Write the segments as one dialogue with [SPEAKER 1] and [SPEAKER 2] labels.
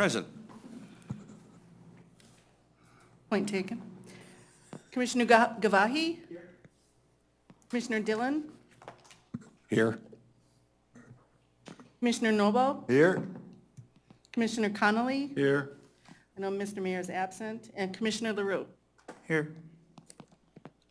[SPEAKER 1] Present.
[SPEAKER 2] Point taken. Commissioner Gavahi? Commissioner Dillon?
[SPEAKER 3] Here.
[SPEAKER 2] Commissioner Noble?
[SPEAKER 3] Here.
[SPEAKER 2] Commissioner Connolly?
[SPEAKER 3] Here.
[SPEAKER 2] I know Mr. Mayor is absent. And Commissioner LaRue?
[SPEAKER 3] Here.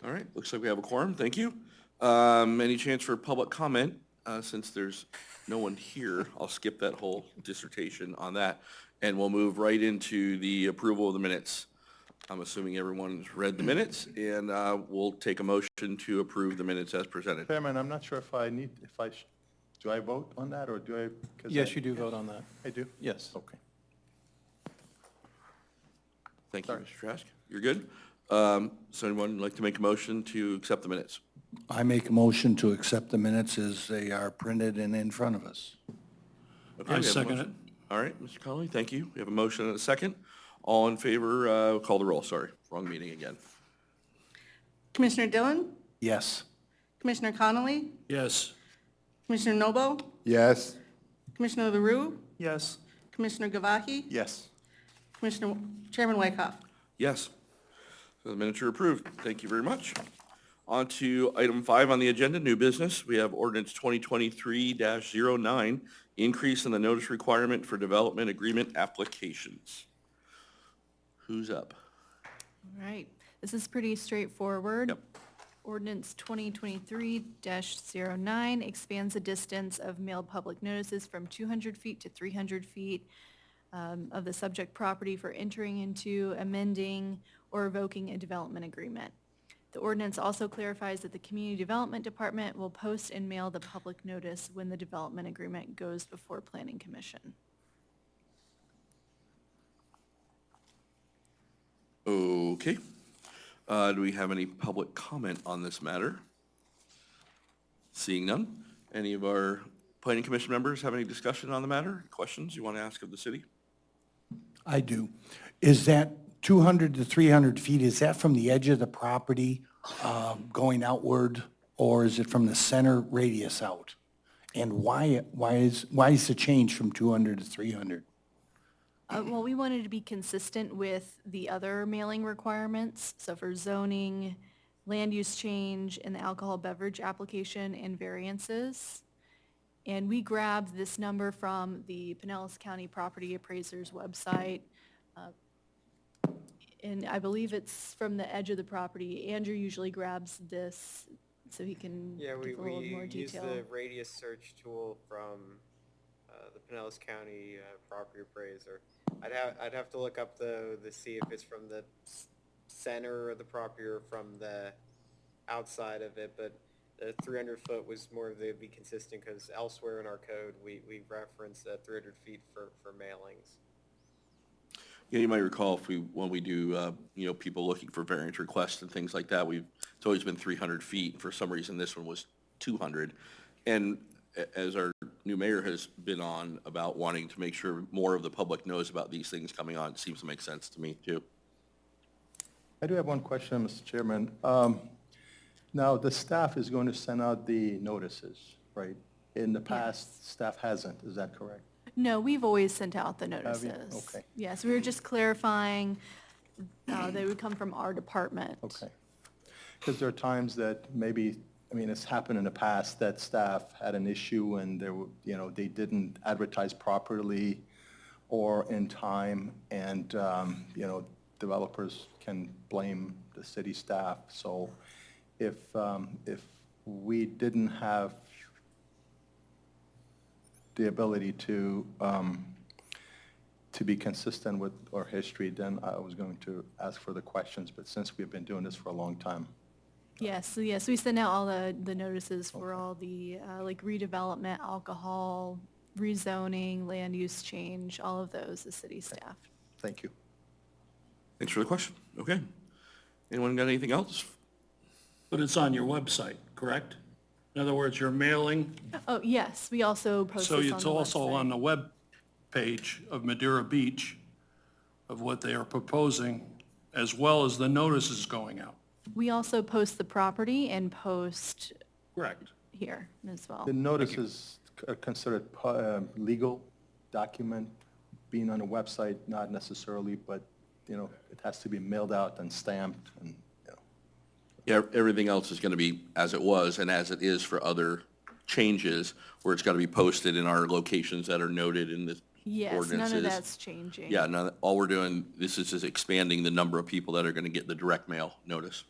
[SPEAKER 1] All right, looks like we have a quorum. Thank you. Any chance for public comment? Since there's no one here, I'll skip that whole dissertation on that, and we'll move right into the approval of the minutes. I'm assuming everyone's read the minutes, and we'll take a motion to approve the minutes as presented.
[SPEAKER 4] Chairman, I'm not sure if I need, do I vote on that, or do I? 'Cause
[SPEAKER 5] Yes, you do vote on that.
[SPEAKER 4] I do?
[SPEAKER 5] Yes.
[SPEAKER 4] Okay.
[SPEAKER 1] Thank you,
[SPEAKER 4] Sorry.
[SPEAKER 1] Mr. Trask. You're good? So anyone like to make a motion to accept the minutes?
[SPEAKER 3] I make a motion to accept the minutes as they are printed and in front of us.
[SPEAKER 1] Okay,
[SPEAKER 5] I
[SPEAKER 1] we have a
[SPEAKER 5] second
[SPEAKER 1] motion. All right, Mr. Connolly, thank you. We have a motion and a second. All in favor, call the roll, sorry, wrong meeting again.
[SPEAKER 2] Commissioner Dillon?
[SPEAKER 3] Yes.
[SPEAKER 2] Commissioner Connolly?
[SPEAKER 5] Yes.
[SPEAKER 2] Commissioner Noble?
[SPEAKER 4] Yes.
[SPEAKER 2] Commissioner LaRue?
[SPEAKER 5] Yes.
[SPEAKER 2] Commissioner Gavahi?
[SPEAKER 4] Yes.
[SPEAKER 2] Chairman Wyckoff?
[SPEAKER 1] Yes. So the minutes are approved. Thank you very much. On to item 5 on the agenda, new business. We have ordinance 2023-09, increase in the notice requirement for development agreement applications. Who's up?
[SPEAKER 6] All right, this is pretty straightforward.
[SPEAKER 1] Yep.
[SPEAKER 6] Ordinance 2023-09 expands the distance of mailed public notices from 200 feet to 300 feet of the subject property for entering into, amending, or revoking a development agreement. The ordinance also clarifies that the Community Development Department will post and mail the public notice when the development agreement goes before Planning Commission.
[SPEAKER 1] Okay. Do we have any public comment on this matter? Seeing none. Any of our planning commission members have any discussion on the matter? Questions you want to ask of the city?
[SPEAKER 3] I do. Is that 200 to 300 feet, is that from the edge of the property going outward, or is it from the center radius out? And why is the change from 200 to 300?
[SPEAKER 6] Well, we wanted to be consistent with the other mailing requirements, so for zoning, land use change, and the alcohol beverage application and variances. And we grabbed this number from the Pinellas County Property Appraiser's website. And I believe it's from the edge of the property. Andrew usually grabs this so he can
[SPEAKER 7] Yeah,
[SPEAKER 6] give a little more
[SPEAKER 7] we use
[SPEAKER 6] detail.
[SPEAKER 7] the radius search tool from the Pinellas County Property Appraiser. I'd have to look up the see if it's from the center of the property or from the outside of it, but the 300 foot was more of the be consistent because elsewhere in our code we reference 300 feet for mailings.
[SPEAKER 1] Yeah, you might recall when we do, people looking for variance requests and things like that, it's always been 300 feet. For some reason, this one was 200. And as our new mayor has been on about wanting to make sure more of the public knows about these things coming on, it seems to make sense to me, too.
[SPEAKER 4] I do have one question, Mr. Chairman. Now, the staff is going to send out the notices, right? In the past, staff hasn't, is that correct?
[SPEAKER 6] No, we've always sent out the
[SPEAKER 4] Have you?
[SPEAKER 6] notices.
[SPEAKER 4] Okay.
[SPEAKER 6] Yes, we were just clarifying they would come from our department.
[SPEAKER 4] Okay. Because there are times that maybe, it's happened in the past that staff had an issue and they didn't advertise properly or in time, and, developers can blame the city staff. So if we didn't have the ability to be consistent with our history, then I was going to ask for the questions, but since we've been doing this for a long time.
[SPEAKER 6] Yes, we send out all the notices for all the, like redevelopment, alcohol, rezoning, land use change, all of those, the city staff.
[SPEAKER 4] Thank you.
[SPEAKER 1] Thanks for the question. Okay. Anyone got anything else?
[SPEAKER 5] But it's on your website, correct? In other words, you're mailing,
[SPEAKER 6] Oh, yes, we also post
[SPEAKER 5] so
[SPEAKER 6] this on
[SPEAKER 5] it's
[SPEAKER 6] the
[SPEAKER 5] also
[SPEAKER 6] website.
[SPEAKER 5] on the web page of Madeira Beach of what they are proposing, as well as the notices going out.
[SPEAKER 6] We also post the property and post
[SPEAKER 5] Correct.
[SPEAKER 6] here as well.
[SPEAKER 4] The notices are considered legal document being on a website, not necessarily, but, it has to be mailed out and stamped and,
[SPEAKER 1] Yeah, everything else is going to be as it was and as it is for other changes, where it's got to be posted in our locations that are noted in the
[SPEAKER 6] Yes,
[SPEAKER 1] ordinances.
[SPEAKER 6] none of that's changing.
[SPEAKER 1] Yeah, no, all we're doing, this is just expanding the number of people that are going to get the direct mail notice.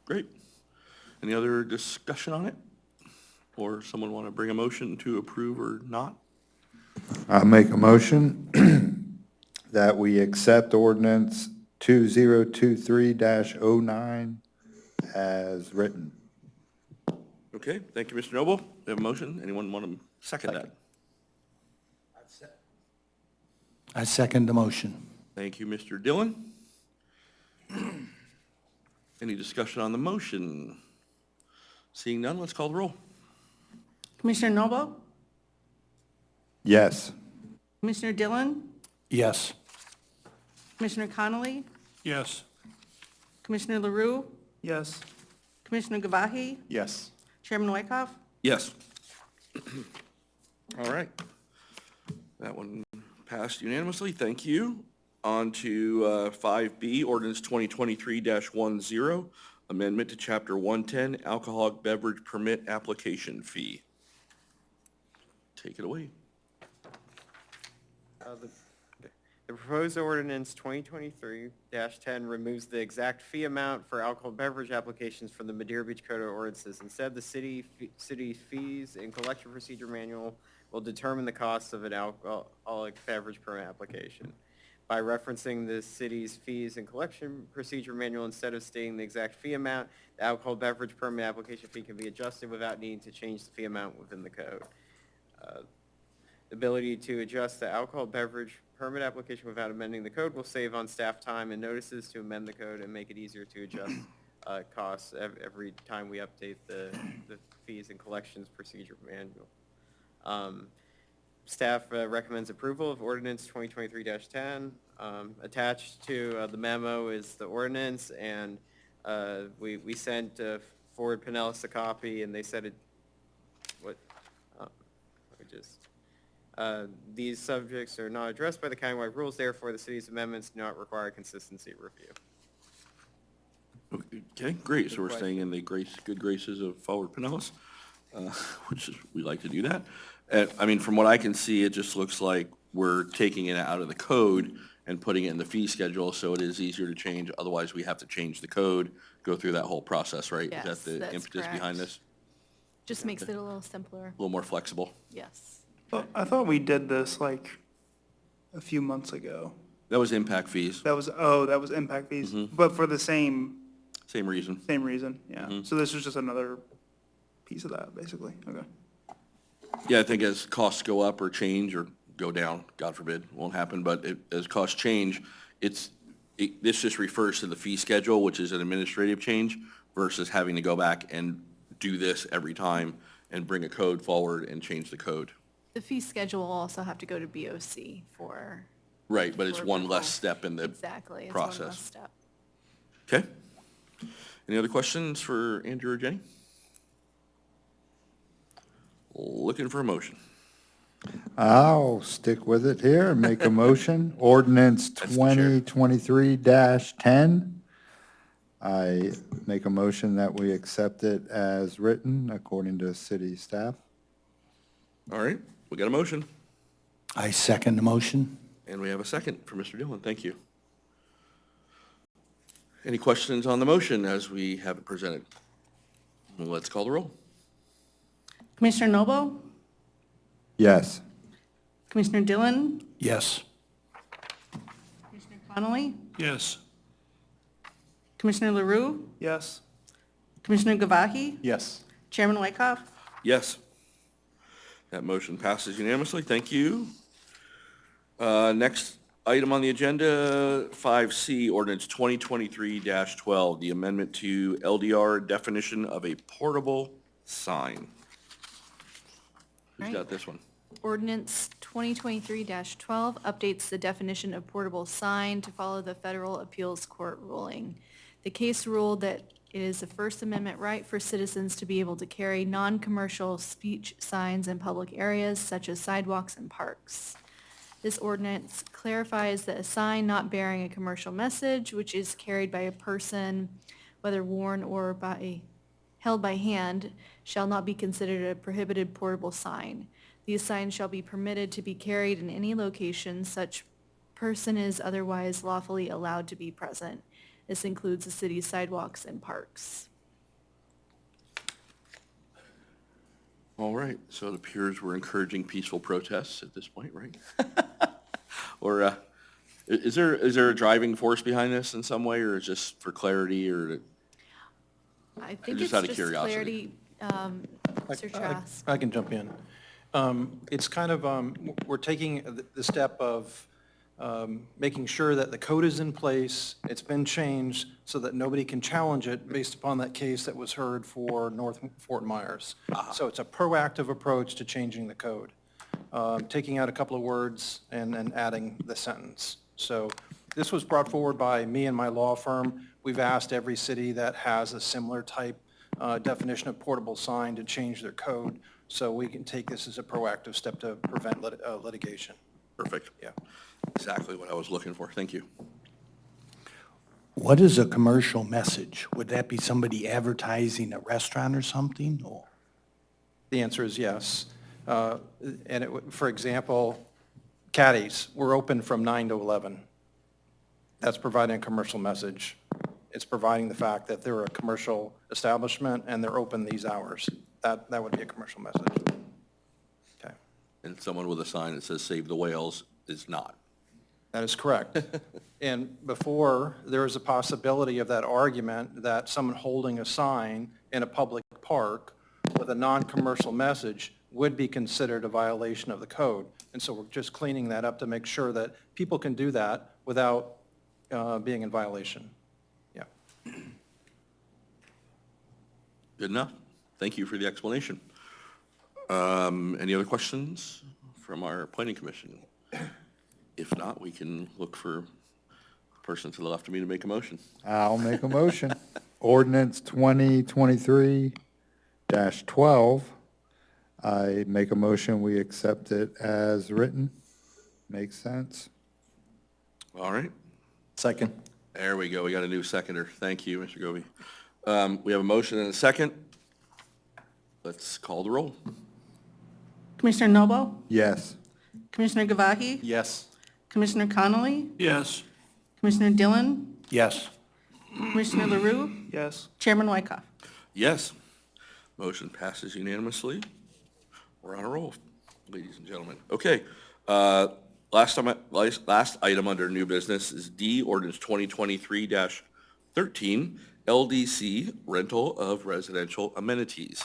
[SPEAKER 1] Great. Any other discussion on it? Or someone want to bring a motion to approve or not?
[SPEAKER 8] I make a motion that we accept ordinance 2023-09 as written.
[SPEAKER 1] Okay, thank you, Mr. Noble. We have a motion. Anyone want to second that?
[SPEAKER 3] I second the motion.
[SPEAKER 1] Thank you, Mr. Dillon. Any discussion on the motion? Seeing none, let's call the roll.
[SPEAKER 2] Commissioner Noble?
[SPEAKER 8] Yes.
[SPEAKER 2] Commissioner Dillon?
[SPEAKER 3] Yes.
[SPEAKER 2] Commissioner Connolly?
[SPEAKER 5] Yes.
[SPEAKER 2] Commissioner LaRue?
[SPEAKER 5] Yes.
[SPEAKER 2] Commissioner Gavahi?
[SPEAKER 4] yes.
[SPEAKER 2] Chairman Wyckoff?
[SPEAKER 1] Yes. All right. That one passed unanimously. Thank you. On to 5B, ordinance 2023-10, amendment to Chapter 110, alcoholic beverage permit application fee. Take it away.
[SPEAKER 7] The proposed ordinance 2023-10 removes the exact fee amount for alcohol beverage applications from the Madeira Beach Code of Ordinances. Instead, the city fees and collection procedure manual will determine the cost of an alcoholic beverage permit application. By referencing the city's fees and collection procedure manual instead of stating the exact fee amount, the alcohol beverage permit application fee can be adjusted without needing to change the fee amount within the code. The ability to adjust the alcohol beverage permit application without amending the code will save on staff time and notices to amend the code and make it easier to adjust costs every time we update the fees and collections procedure manual. Staff recommends approval of ordinance 2023-10. Attached to the memo is the ordinance, and we sent Ford Pinellas a copy, and they said these subjects are not addressed by the countywide rules, therefore the city's amendments do not require consistency review.
[SPEAKER 1] Okay, great. So we're staying in the good graces of Forward Pinellas, which is, we like to do that. I mean, from what I can see, it just looks like we're taking it out of the code and putting it in the fee schedule, so it is easier to change. Otherwise, we have to change the code, go through that whole process, right?
[SPEAKER 6] Yes,
[SPEAKER 1] Is that the
[SPEAKER 6] that's
[SPEAKER 1] impetus behind
[SPEAKER 6] correct.
[SPEAKER 1] this?
[SPEAKER 6] Just makes it a little simpler.
[SPEAKER 1] A little more flexible?
[SPEAKER 6] Yes.
[SPEAKER 9] Well, I thought we did this like a few months ago.
[SPEAKER 1] That was impact fees,
[SPEAKER 9] That was impact fees, but for the same
[SPEAKER 1] same reason.
[SPEAKER 9] reason, yeah. So this was just another piece of that, basically, okay.
[SPEAKER 1] Yeah, I think as costs go up or change or go down, God forbid, won't happen, but as costs change, this just refers to the fee schedule, which is an administrative change, versus having to go back and do this every time and bring a code forward and change the code.
[SPEAKER 6] The fee schedule will also have to go to BOC for,
[SPEAKER 1] Right, but it's
[SPEAKER 6] For
[SPEAKER 1] one less
[SPEAKER 6] approval.
[SPEAKER 1] step in the
[SPEAKER 6] exactly, it's one less
[SPEAKER 1] process.
[SPEAKER 6] step.
[SPEAKER 1] Okay. Any other questions for Andrew or Jenny? Looking for a motion.
[SPEAKER 8] I'll stick with it here and make a motion. Ordinance
[SPEAKER 1] That's the chair.
[SPEAKER 8] 2023-10. I make a motion that we accept it as written according to city staff.
[SPEAKER 1] All right, we got a motion,
[SPEAKER 3] I second the motion.
[SPEAKER 1] and we have a second for Mr. Dillon. Thank you. Any questions on the motion as we have it presented? Let's call the roll.
[SPEAKER 2] Commissioner Noble?
[SPEAKER 8] Yes.
[SPEAKER 2] Commissioner Dillon?
[SPEAKER 3] Yes.
[SPEAKER 2] Commissioner Connolly?
[SPEAKER 5] Yes.
[SPEAKER 2] Commissioner LaRue?
[SPEAKER 9] Yes,
[SPEAKER 2] Commissioner Gavahi?
[SPEAKER 4] Yes.
[SPEAKER 2] Chairman Wyckoff?
[SPEAKER 1] Yes. That motion passes unanimously. Thank you. Next item on the agenda, 5C, ordinance 2023-12, the amendment to LDR definition of a portable sign. Who's
[SPEAKER 6] Right.
[SPEAKER 1] got this one?
[SPEAKER 6] Ordinance 2023-12 updates the definition of portable sign to follow the Federal Appeals Court ruling. The case ruled that It is a First Amendment right for citizens to be able to carry non-commercial speech signs in public areas such as sidewalks and parks. This ordinance clarifies that a sign not bearing a commercial message, which is carried by a person, whether worn or held by hand, shall not be considered a prohibited portable sign. These signs shall be permitted to be carried in any location such person is otherwise lawfully allowed to be present. This includes the city's sidewalks and parks.
[SPEAKER 1] All right, so it appears we're encouraging peaceful protests at this point, right? Or is there a driving force behind this in some way, or is just for clarity, or?
[SPEAKER 6] I think
[SPEAKER 1] Just
[SPEAKER 6] it's
[SPEAKER 1] out of
[SPEAKER 6] just
[SPEAKER 1] curiosity.
[SPEAKER 6] clarity, Mr. Trask.
[SPEAKER 10] I can jump in. It's kind of, we're taking the step of making sure that the code is in place, it's been changed, so that nobody can challenge it based upon that case that was heard for North Fort Myers. So it's a proactive approach to changing the code, taking out a couple of words and then adding the sentence. So this was brought forward by me and my law firm. We've asked every city that has a similar type definition of portable sign to change their code, so we can take this as a proactive step to prevent litigation.
[SPEAKER 1] Perfect.
[SPEAKER 10] Yeah.
[SPEAKER 1] Exactly what I was looking for. Thank you.
[SPEAKER 3] What is a commercial message? Would that be somebody advertising a restaurant or something, or?
[SPEAKER 10] The answer is yes. And it would, for example, Caddies, we're open from 9 to 11. That's providing a commercial message. It's providing the fact that they're a commercial establishment and they're open these hours. That would be a commercial message. Okay.
[SPEAKER 1] And someone with a sign that says "Save the Whales" is not.
[SPEAKER 10] That is correct. And before, there was a possibility of that argument that someone holding a sign in a public park with a non-commercial message would be considered a violation of the code. And so we're just cleaning that up to make sure that people can do that without being in violation. Yeah.
[SPEAKER 1] Good enough. Thank you for the explanation. Any other questions from our planning commission? If not, we can look for the person to the left of me to make a motion.
[SPEAKER 8] I'll make a motion. Ordinance 2023-12. I make a motion, we accept it as written. Makes sense?
[SPEAKER 1] All right.
[SPEAKER 4] Second.
[SPEAKER 1] There we go. We got a new seconder. Thank you, Mr. Goby. We have a motion and a second. Let's call the roll.
[SPEAKER 2] Commissioner Noble?
[SPEAKER 8] Yes.
[SPEAKER 2] Commissioner Gavahi?
[SPEAKER 4] Yes.
[SPEAKER 2] Commissioner Connolly?
[SPEAKER 5] Yes.
[SPEAKER 2] Commissioner Dillon?
[SPEAKER 3] Yes.
[SPEAKER 2] Commissioner LaRue?
[SPEAKER 9] Yes.
[SPEAKER 2] Chairman Wyckoff?
[SPEAKER 1] Yes. Motion passes unanimously. We're on a roll, ladies and gentlemen. Okay. Last item under new business is D, ordinance 2023-13, LDC, rental of residential amenities.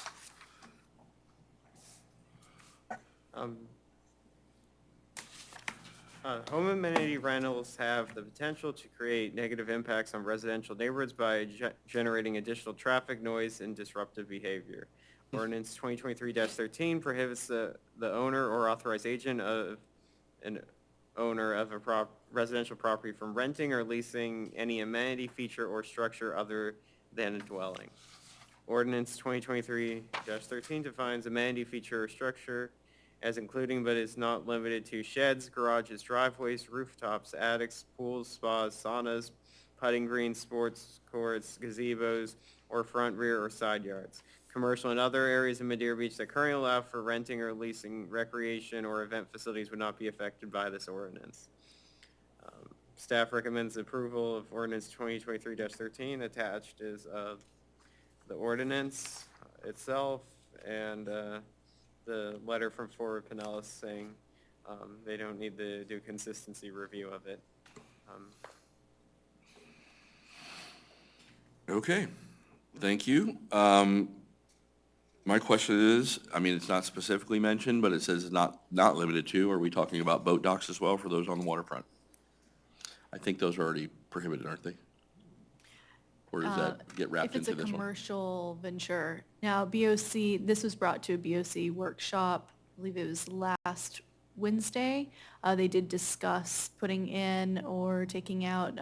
[SPEAKER 7] Home amenity rentals have the potential to create negative impacts on residential neighborhoods by generating additional traffic, noise, and disruptive behavior. Ordinance 2023-13 prohibits the owner or authorized agent of an owner of a residential property from renting or leasing any amenity, feature, or structure other than a dwelling. Ordinance 2023-13 defines amenity, feature, or structure as including but is not limited to sheds, garages, driveways, rooftops, attics, pools, spas, saunas, putting greens, sports courts, gazebos, or front, rear, or side yards. Commercial and other areas of Madeira Beach that currently allow for renting or leasing recreation or event facilities would not be affected by this ordinance. Staff recommends approval of ordinance 2023-13. Attached is the ordinance itself and the letter from Forward Pinellas saying they don't need to do consistency review of it.
[SPEAKER 1] Okay, thank you. My question is, I mean, it's not specifically mentioned, but it says it's not limited to. Are we talking about boat docks as well for those on the waterfront? I think those are already prohibited, aren't they? Or does that get wrapped into
[SPEAKER 6] If
[SPEAKER 1] this
[SPEAKER 6] it's a
[SPEAKER 1] one?
[SPEAKER 6] commercial venture. Now, BOC, this was brought to a BOC workshop, I believe it was last Wednesday. They did discuss putting in or taking out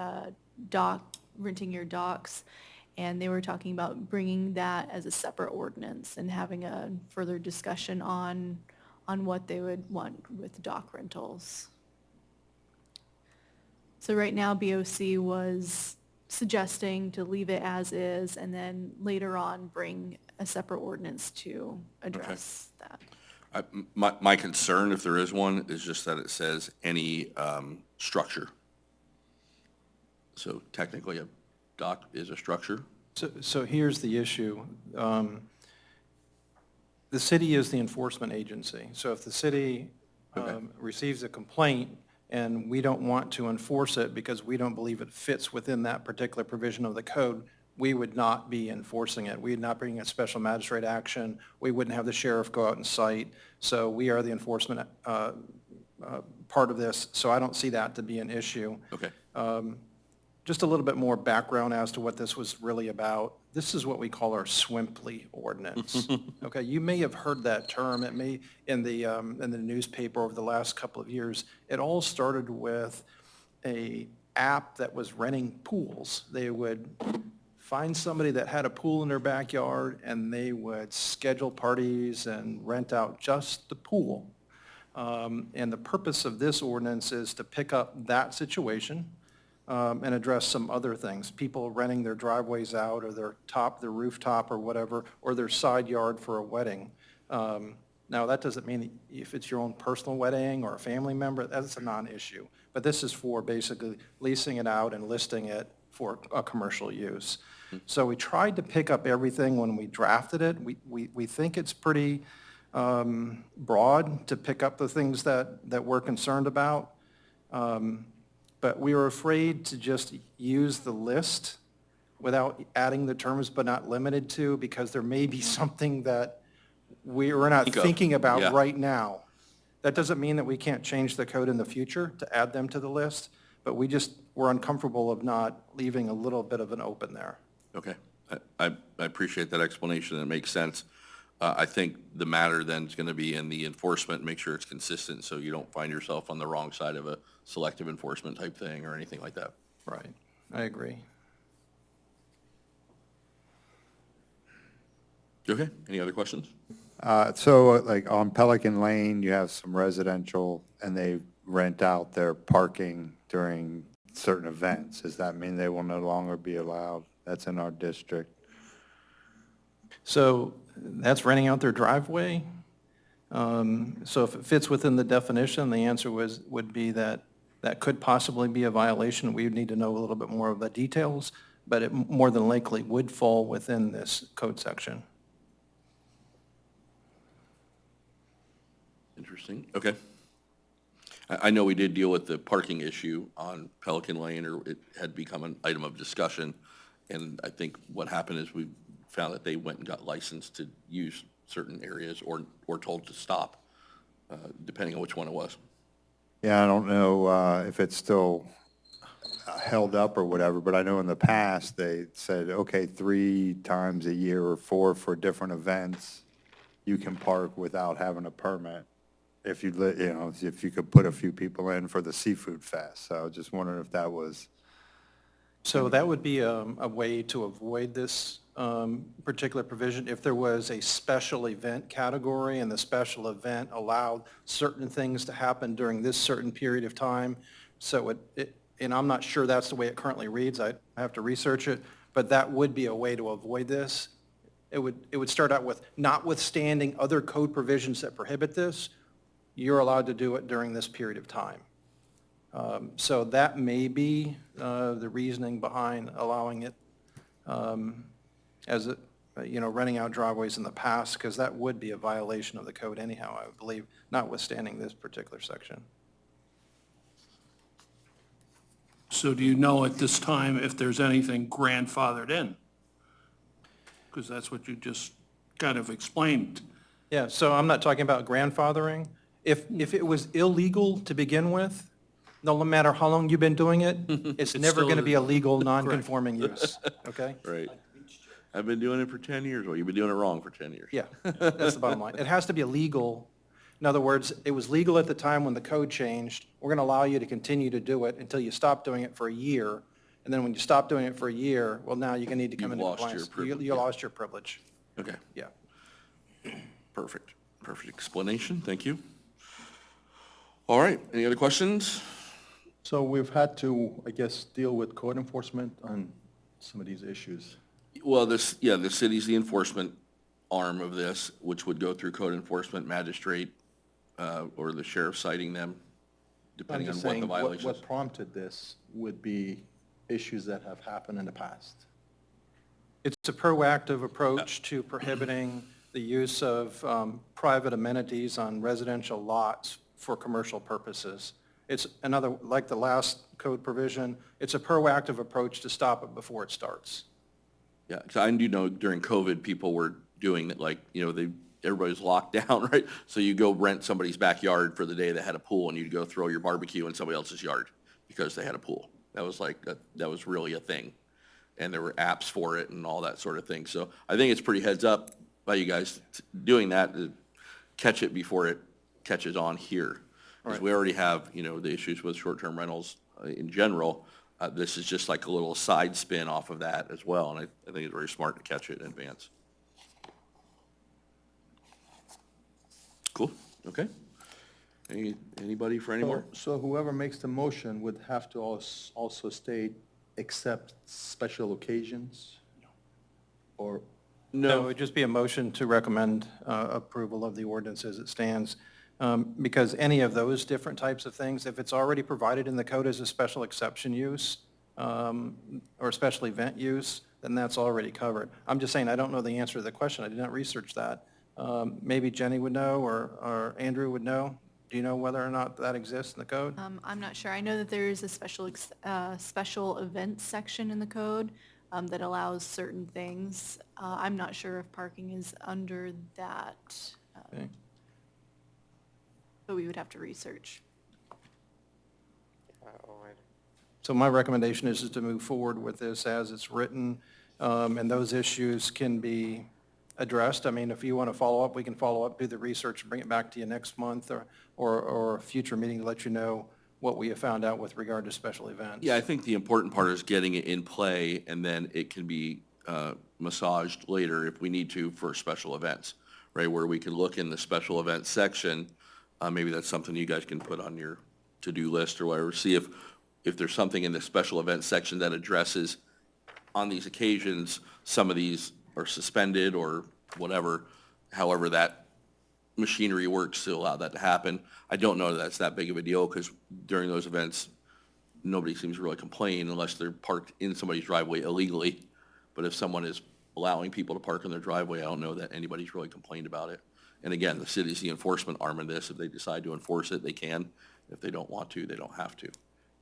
[SPEAKER 6] renting your docks. And they were talking about bringing that as a separate ordinance and having a further discussion on what they would want with dock rentals. So right now, BOC was suggesting to leave it as is and then later on bring a separate ordinance to address that.
[SPEAKER 1] My concern, if there is one, is just that it says any structure. So technically, a dock is a structure.
[SPEAKER 10] So here's the issue. The city is the enforcement agency. So if the city receives a complaint and we don't want to enforce it because we don't believe it fits within that particular provision of the code, we would not be enforcing it. We would not bring a special magistrate action. We wouldn't have the sheriff go out and cite. So we are the enforcement part of this. So I don't see that to be an issue.
[SPEAKER 1] Okay.
[SPEAKER 10] Just a little bit more background as to what this was really about. This is what we call our Swimply ordinance. Okay, you may have heard that term. It may in the newspaper over the last couple of years. It all started with a app that was renting pools. They would find somebody that had a pool in their backyard, and they would schedule parties and rent out just the pool. And the purpose of this ordinance is to pick up that situation and address some other things. People renting their driveways out or their rooftop or whatever, or their side yard for a wedding. Now, that doesn't mean that if it's your own personal wedding or a family member, that's a non-issue. But this is for basically leasing it out and listing it for a commercial use. So we tried to pick up everything when we drafted it. We think it's pretty broad to pick up the things that we're concerned about. But we were afraid to just use the list without adding the terms but not limited to, because there may be something that we're not thinking about right now. That doesn't mean that we can't change the code in the future to add them to the list, but we're uncomfortable of not leaving a little bit of an open there.
[SPEAKER 1] Okay. I appreciate that explanation. It makes sense. I think the matter then is going to be in the enforcement, make sure it's consistent so you don't find yourself on the wrong side of a selective enforcement type thing or anything like that.
[SPEAKER 10] Right. I agree.
[SPEAKER 1] Okay. Any other questions?
[SPEAKER 8] So like on Pelican Lane, you have some residential and they rent out their parking during certain events. Does that mean they will no longer be allowed? That's in our district.
[SPEAKER 10] So that's renting out their driveway. So if it fits within the definition, the answer would be that that could possibly be a violation. We would need to know a little bit more of the details, but it more than likely would fall within this code section.
[SPEAKER 1] Interesting. Okay. I know we did deal with the parking issue on Pelican Lane, or it had become an item of discussion. And I think what happened is we found that they went and got licensed to use certain areas or told to stop, depending on which one it was.
[SPEAKER 8] Yeah, I don't know if it's still held up or whatever, but I know in the past they said, okay, 3 times a year or 4 for different events, you can park without having a permit. If you could put a few people in for the seafood fest. So I was just wondering if that was.
[SPEAKER 10] So that would be a way to avoid this particular provision. If there was a special event category and the special event allowed certain things to happen during this certain period of time, so and I'm not sure that's the way it currently reads, I have to research it, but that would be a way to avoid this. It would start out with, notwithstanding other code provisions that prohibit this, you're allowed to do it during this period of time. So that may be the reasoning behind allowing it as renting out driveways in the past, because that would be a violation of the code anyhow, I would believe, notwithstanding this particular section.
[SPEAKER 5] So do you know at this time if there's anything grandfathered in? Because that's what you just kind of explained.
[SPEAKER 10] Yeah, so I'm not talking about grandfathering. If it was illegal to begin with, no matter how long you've been doing it, it's never going to be a legal, non-conforming use, okay?
[SPEAKER 1] Right. I've been doing it for 10 years. Well, you've been doing it wrong for 10 years.
[SPEAKER 10] Yeah, that's the bottom line. It has to be illegal. In other words, it was legal at the time when the code changed. We're going to allow you to continue to do it until you stop doing it for a year, And then when you stop doing it for a year, well, now you're going to need to come
[SPEAKER 1] You've
[SPEAKER 10] into
[SPEAKER 1] lost your
[SPEAKER 10] compliance.
[SPEAKER 1] privilege,
[SPEAKER 10] You
[SPEAKER 1] yeah.
[SPEAKER 10] lost your privilege,
[SPEAKER 1] Okay,
[SPEAKER 10] yeah.
[SPEAKER 1] perfect. Perfect explanation, thank you. All right, any other questions?
[SPEAKER 4] So we've had to, I guess, deal with code enforcement on some of these issues.
[SPEAKER 1] Well, the city's the enforcement arm of this, which would go through code enforcement magistrate, or the sheriff citing them,
[SPEAKER 4] I'm
[SPEAKER 1] depending on
[SPEAKER 4] just
[SPEAKER 1] what the
[SPEAKER 4] saying,
[SPEAKER 1] violation is.
[SPEAKER 4] what prompted this would be issues that have happened in the past.
[SPEAKER 10] It's a proactive approach to prohibiting the use of private amenities on residential lots for commercial purposes. It's another, like the last code provision, it's a proactive approach to stop it before it starts.
[SPEAKER 1] Yeah, because I do know during COVID, people were doing it, like, everybody's locked down, right? So you go rent somebody's backyard for the day that had a pool, and you'd go throw your barbecue in somebody else's yard because they had a pool. That was like, that was really a thing. And there were apps for it and all that sort of thing. So I think it's pretty heads up by you guys doing that, to catch it before it catches on here. Because we already have, the issues with short-term rentals in general. This is just like a little side spin off of that as well, and I think it's very smart to catch it in advance. Cool, okay. Anybody for any more?
[SPEAKER 4] So whoever makes the motion would have to also state, except special occasions? Or,
[SPEAKER 10] It
[SPEAKER 1] No,
[SPEAKER 10] would just be a motion to recommend approval of the ordinance as it stands, because any of those different types of things, if it's already provided in the code as a special exception use or special event use, then that's already covered. I'm just saying, I don't know the answer to the question. I did not research that. Maybe Jenny would know, or Andrew would know. Do you know whether or not that exists in the code?
[SPEAKER 6] I'm not sure. I know that there is a special events section in the code that allows certain things. I'm not sure if parking is under that,
[SPEAKER 10] Okay.
[SPEAKER 6] but we would have to research.
[SPEAKER 10] So my recommendation is to move forward with this as it's written, and those issues can be addressed. I mean, if you want to follow up, we can follow up, do the research, and bring it back to you next month or a future meeting to let you know what we have found out with regard to special events.
[SPEAKER 1] yeah, I think the important part is getting it in play, and then it can be massaged later if we need to for special events, right? Where we can look in the special events section, maybe that's something you guys can put on your to-do list or whatever, see if there's something in the special events section that addresses, on these occasions, some of these are suspended or whatever, however that machinery works to allow that to happen. I don't know that that's that big of a deal, because during those events, nobody seems to really complain unless they're parked in somebody's driveway illegally. But if someone is allowing people to park in their driveway, I don't know that anybody's really complained about it. And again, the city's the enforcement arm of this. If they decide to enforce it, they can. If they don't want to, they don't have to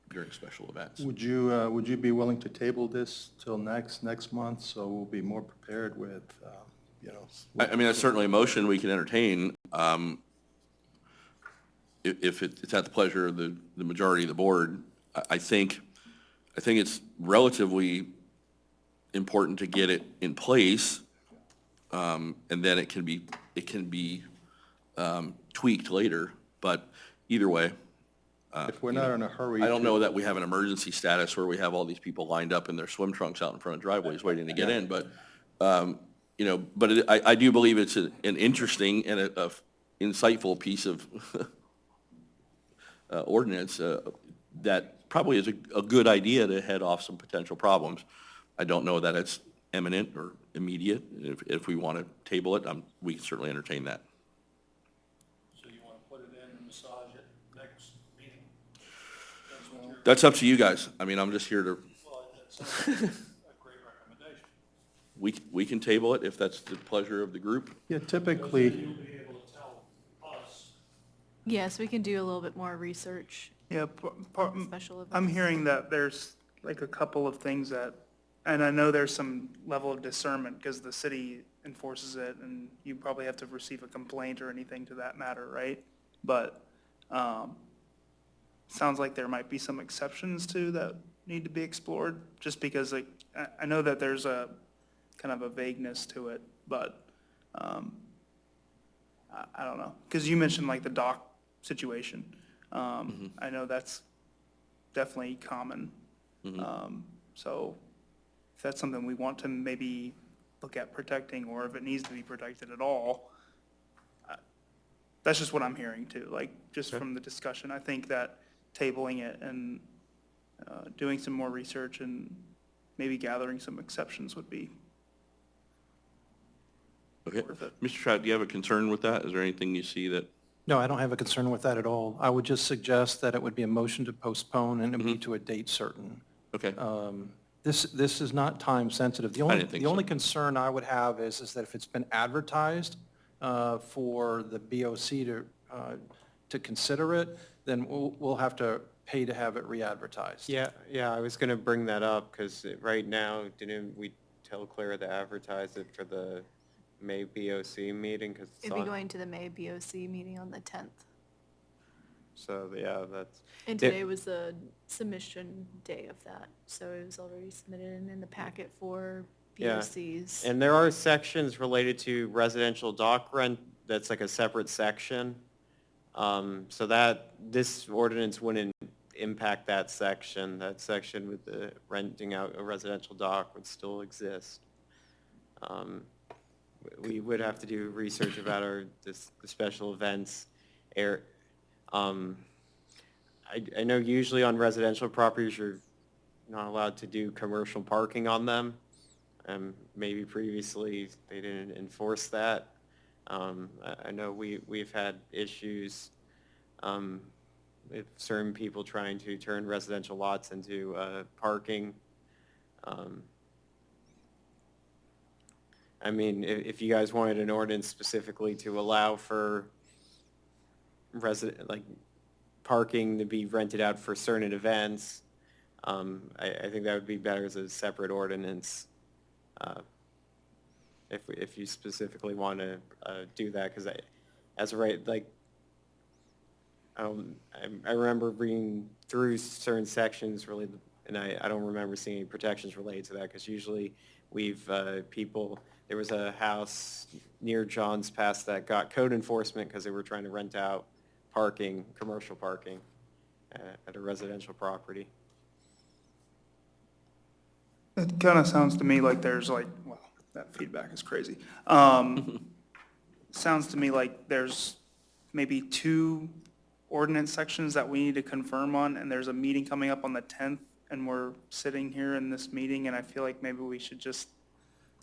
[SPEAKER 1] during special events.
[SPEAKER 4] would you be willing to table this till next month, so we'll be more prepared with,
[SPEAKER 1] I mean, that's certainly a motion we can entertain. If it's at the pleasure of the majority of the board, I think it's relatively important to get it in place, and then it can be tweaked later. But either way,
[SPEAKER 4] if we're not in a hurry.
[SPEAKER 1] I don't know that we have an emergency status where we have all these people lined up in their swim trunks out in front of driveways waiting to get in, but, I do believe it's an interesting and a insightful piece of ordinance that probably is a good idea to head off some potential problems. I don't know that it's imminent or immediate. If we want to table it, we can certainly entertain that.
[SPEAKER 5] So you want to put it in and massage it next meeting? That's what you're,
[SPEAKER 1] That's up to you guys. I mean, I'm just here to,
[SPEAKER 5] well, that sounds like a great recommendation.
[SPEAKER 1] we can table it if that's the pleasure of the group.
[SPEAKER 4] Yeah,
[SPEAKER 5] Because
[SPEAKER 4] typically,
[SPEAKER 5] then you'll be able to tell us.
[SPEAKER 6] Yes, we can do a little bit more research.
[SPEAKER 9] Yeah,
[SPEAKER 6] Special events.
[SPEAKER 9] I'm hearing that there's like a couple of things that, and I know there's some level of discernment because the city enforces it and you probably have to receive a complaint or anything to that matter, right? But, sounds like there might be some exceptions too that need to be explored, just because like, I know that there's a kind of a vagueness to it, but, I don't know. Because you mentioned like the dock situation. I know that's definitely common. So if that's something we want to maybe look at protecting, or if it needs to be protected at all, that's just what I'm hearing too, like, just from the discussion. I think that tabling it and doing some more research and maybe gathering some exceptions would be
[SPEAKER 1] Okay.
[SPEAKER 9] worth it.
[SPEAKER 1] Mr. Trout, do you have a concern with that? Is there anything you see that?
[SPEAKER 10] No, I don't have a concern with that at all. I would just suggest that it would be a motion to postpone and it would be to a date certain.
[SPEAKER 1] Okay,
[SPEAKER 10] This is not time sensitive.
[SPEAKER 1] didn't think
[SPEAKER 10] The only
[SPEAKER 1] so.
[SPEAKER 10] concern I would have is that if it's been advertised for the BOC to consider it, then we'll have to pay to have it re-advertised.
[SPEAKER 7] Yeah, I was gonna bring that up, because right now, didn't we tell Clara to advertise it for the May BOC meeting? 'Cause it's
[SPEAKER 6] It'd be
[SPEAKER 7] on-
[SPEAKER 6] going to the May BOC meeting on the 10th.
[SPEAKER 7] So, yeah, that's.
[SPEAKER 6] And
[SPEAKER 7] There-
[SPEAKER 6] today was the submission day of that, so it was already submitted and in the packet for
[SPEAKER 7] Yeah.
[SPEAKER 6] BOCs.
[SPEAKER 7] And there are sections related to residential dock rent, that's like a separate section. So that, this ordinance wouldn't impact that section. That section with the renting out a residential dock would still exist. We would have to do research about the special events air. I know usually on residential properties, you're not allowed to do commercial parking on them. Maybe previously they didn't enforce that. I know we've had issues with certain people trying to turn residential lots into parking. I mean, if you guys wanted an ordinance specifically to allow for parking to be rented out for certain events, I think that would be better as a separate ordinance, if you specifically want to do that, because I remember reading through certain sections really, and I don't remember seeing any protections related to that, because usually there was a house near John's Pass that got code enforcement because they were trying to rent out parking, commercial parking, at a residential property.
[SPEAKER 9] It kind of sounds to me like there's well, that feedback is crazy. Sounds to me like there's maybe 2 ordinance sections that we need to confirm on, and there's a meeting coming up on the 10th, and we're sitting here in this meeting, and I feel like maybe we should just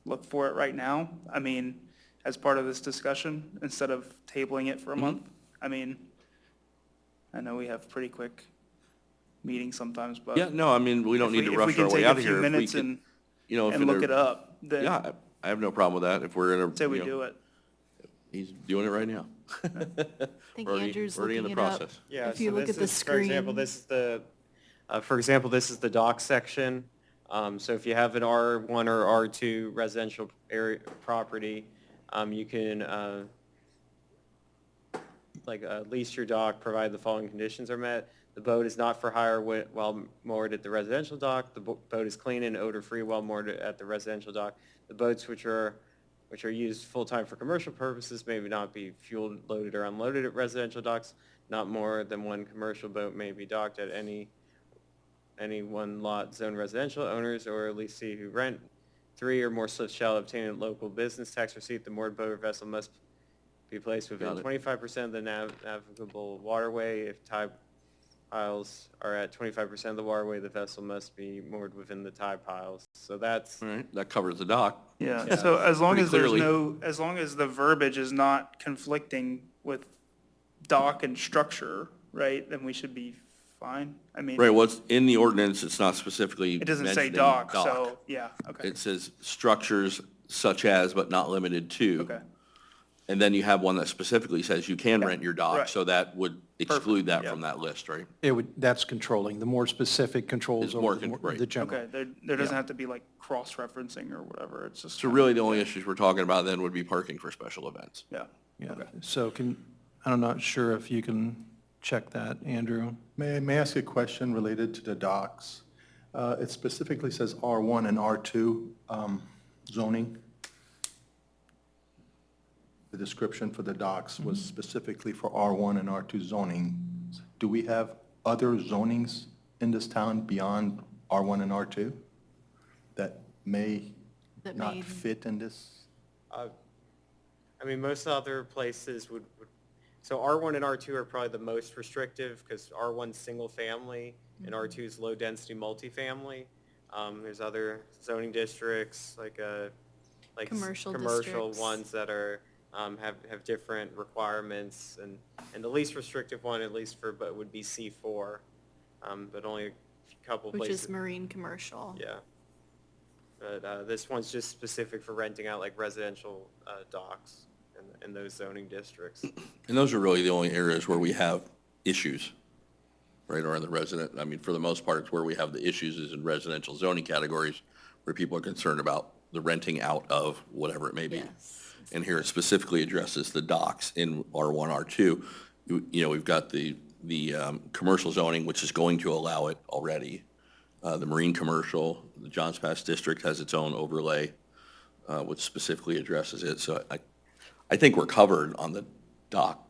[SPEAKER 9] look for it right now. I mean, as part of this discussion, instead of tabling it for a month. I mean, I know we have pretty quick meetings sometimes, but.
[SPEAKER 1] Yeah, no, I mean, we don't need to
[SPEAKER 9] If we
[SPEAKER 1] rush our
[SPEAKER 9] can
[SPEAKER 1] way
[SPEAKER 9] take
[SPEAKER 1] out
[SPEAKER 9] a
[SPEAKER 1] of
[SPEAKER 9] few
[SPEAKER 1] here. If we
[SPEAKER 9] minutes
[SPEAKER 1] could,
[SPEAKER 9] and
[SPEAKER 1] you know, if
[SPEAKER 9] look
[SPEAKER 1] in
[SPEAKER 9] it
[SPEAKER 1] a-
[SPEAKER 9] up, then
[SPEAKER 1] Yeah, I have no problem with that. If we're in a,
[SPEAKER 9] say we
[SPEAKER 1] you know,
[SPEAKER 9] do it.
[SPEAKER 1] he's doing it right now.
[SPEAKER 6] I think
[SPEAKER 1] Already-
[SPEAKER 6] Andrew's
[SPEAKER 1] already in
[SPEAKER 6] looking
[SPEAKER 1] the
[SPEAKER 6] it up.
[SPEAKER 1] process.
[SPEAKER 7] Yeah,
[SPEAKER 6] If you
[SPEAKER 7] so
[SPEAKER 6] look
[SPEAKER 7] this
[SPEAKER 6] at the
[SPEAKER 7] is, for example,
[SPEAKER 6] screen.
[SPEAKER 7] this is the dock section. So if you have an R1 or R2 residential area property, you can lease your dock, provided the following conditions are met. The boat is not for hire while moored at the residential dock. The boat is clean and odor-free while moored at the residential dock. The boats which are used full-time for commercial purposes may not be fuel loaded or unloaded at residential docks. Not more than one commercial boat may be docked at any one lot zone residential. Owners or lessee who rent 3 or more slips shall obtain a local business tax receipt. The moored boat or vessel must be placed within
[SPEAKER 1] Got it.
[SPEAKER 7] 25% of the navigable waterway. If tide piles are at 25% of the waterway, the vessel must be moored within the tide piles. So that's,
[SPEAKER 1] All right, that covers the dock.
[SPEAKER 9] Yeah, so as long
[SPEAKER 1] Pretty
[SPEAKER 9] as there's
[SPEAKER 1] clearly.
[SPEAKER 9] as long as the verbiage is not conflicting with dock and structure, right, then we should be fine. I mean,
[SPEAKER 1] Right, what's in the ordinance, it's not specifically
[SPEAKER 9] it doesn't say
[SPEAKER 1] mentioning
[SPEAKER 9] dock, so, yeah, okay,
[SPEAKER 1] It says structures such as but not limited to.
[SPEAKER 9] okay.
[SPEAKER 1] And then you have one that specifically says you can
[SPEAKER 9] Yeah,
[SPEAKER 1] rent your dock,
[SPEAKER 9] right.
[SPEAKER 1] so that would exclude that
[SPEAKER 9] yeah.
[SPEAKER 1] from that list, right?
[SPEAKER 10] That's controlling. The more specific controls
[SPEAKER 1] Is more
[SPEAKER 10] over
[SPEAKER 1] right.
[SPEAKER 10] the general.
[SPEAKER 9] Okay, there doesn't have to be like cross-referencing or whatever, it's just.
[SPEAKER 1] So really, the only issues we're talking about then would be parking for special events.
[SPEAKER 9] Yeah,
[SPEAKER 10] Yeah,
[SPEAKER 9] okay.
[SPEAKER 10] so I'm not sure if you can check that, Andrew.
[SPEAKER 4] May I ask a question related to the docks? It specifically says R1 and R2 zoning. The description for the docks was specifically for R1 and R2 zoning. Do we have other zonings in this town beyond R1 and R2? may
[SPEAKER 6] That
[SPEAKER 4] not
[SPEAKER 6] may-
[SPEAKER 4] fit in this?
[SPEAKER 7] I mean, most other places so R1 and R2 are probably the most restrictive because R1's single family and R2 is low density multifamily. There's other zoning districts like
[SPEAKER 6] Commercial
[SPEAKER 7] commercial
[SPEAKER 6] districts.
[SPEAKER 7] ones that are have different requirements, and the least restrictive one, at least but would be C4, but only a couple
[SPEAKER 6] Which
[SPEAKER 7] places.
[SPEAKER 6] is marine commercial.
[SPEAKER 7] Yeah. But this one's just specific for renting out like residential docks in those zoning districts.
[SPEAKER 1] And those are really the only areas where we have issues, right, or in the resident, I mean, for the most part, it's where we have the issues is in residential zoning categories where people are concerned about the renting out of whatever it may be.
[SPEAKER 6] Yes.
[SPEAKER 1] And here it specifically addresses the docks in R1, R2. We've got the commercial zoning, which is going to allow it already. The marine commercial, the Johns Pass District has its own overlay, which specifically addresses it. So I think we're covered on the dock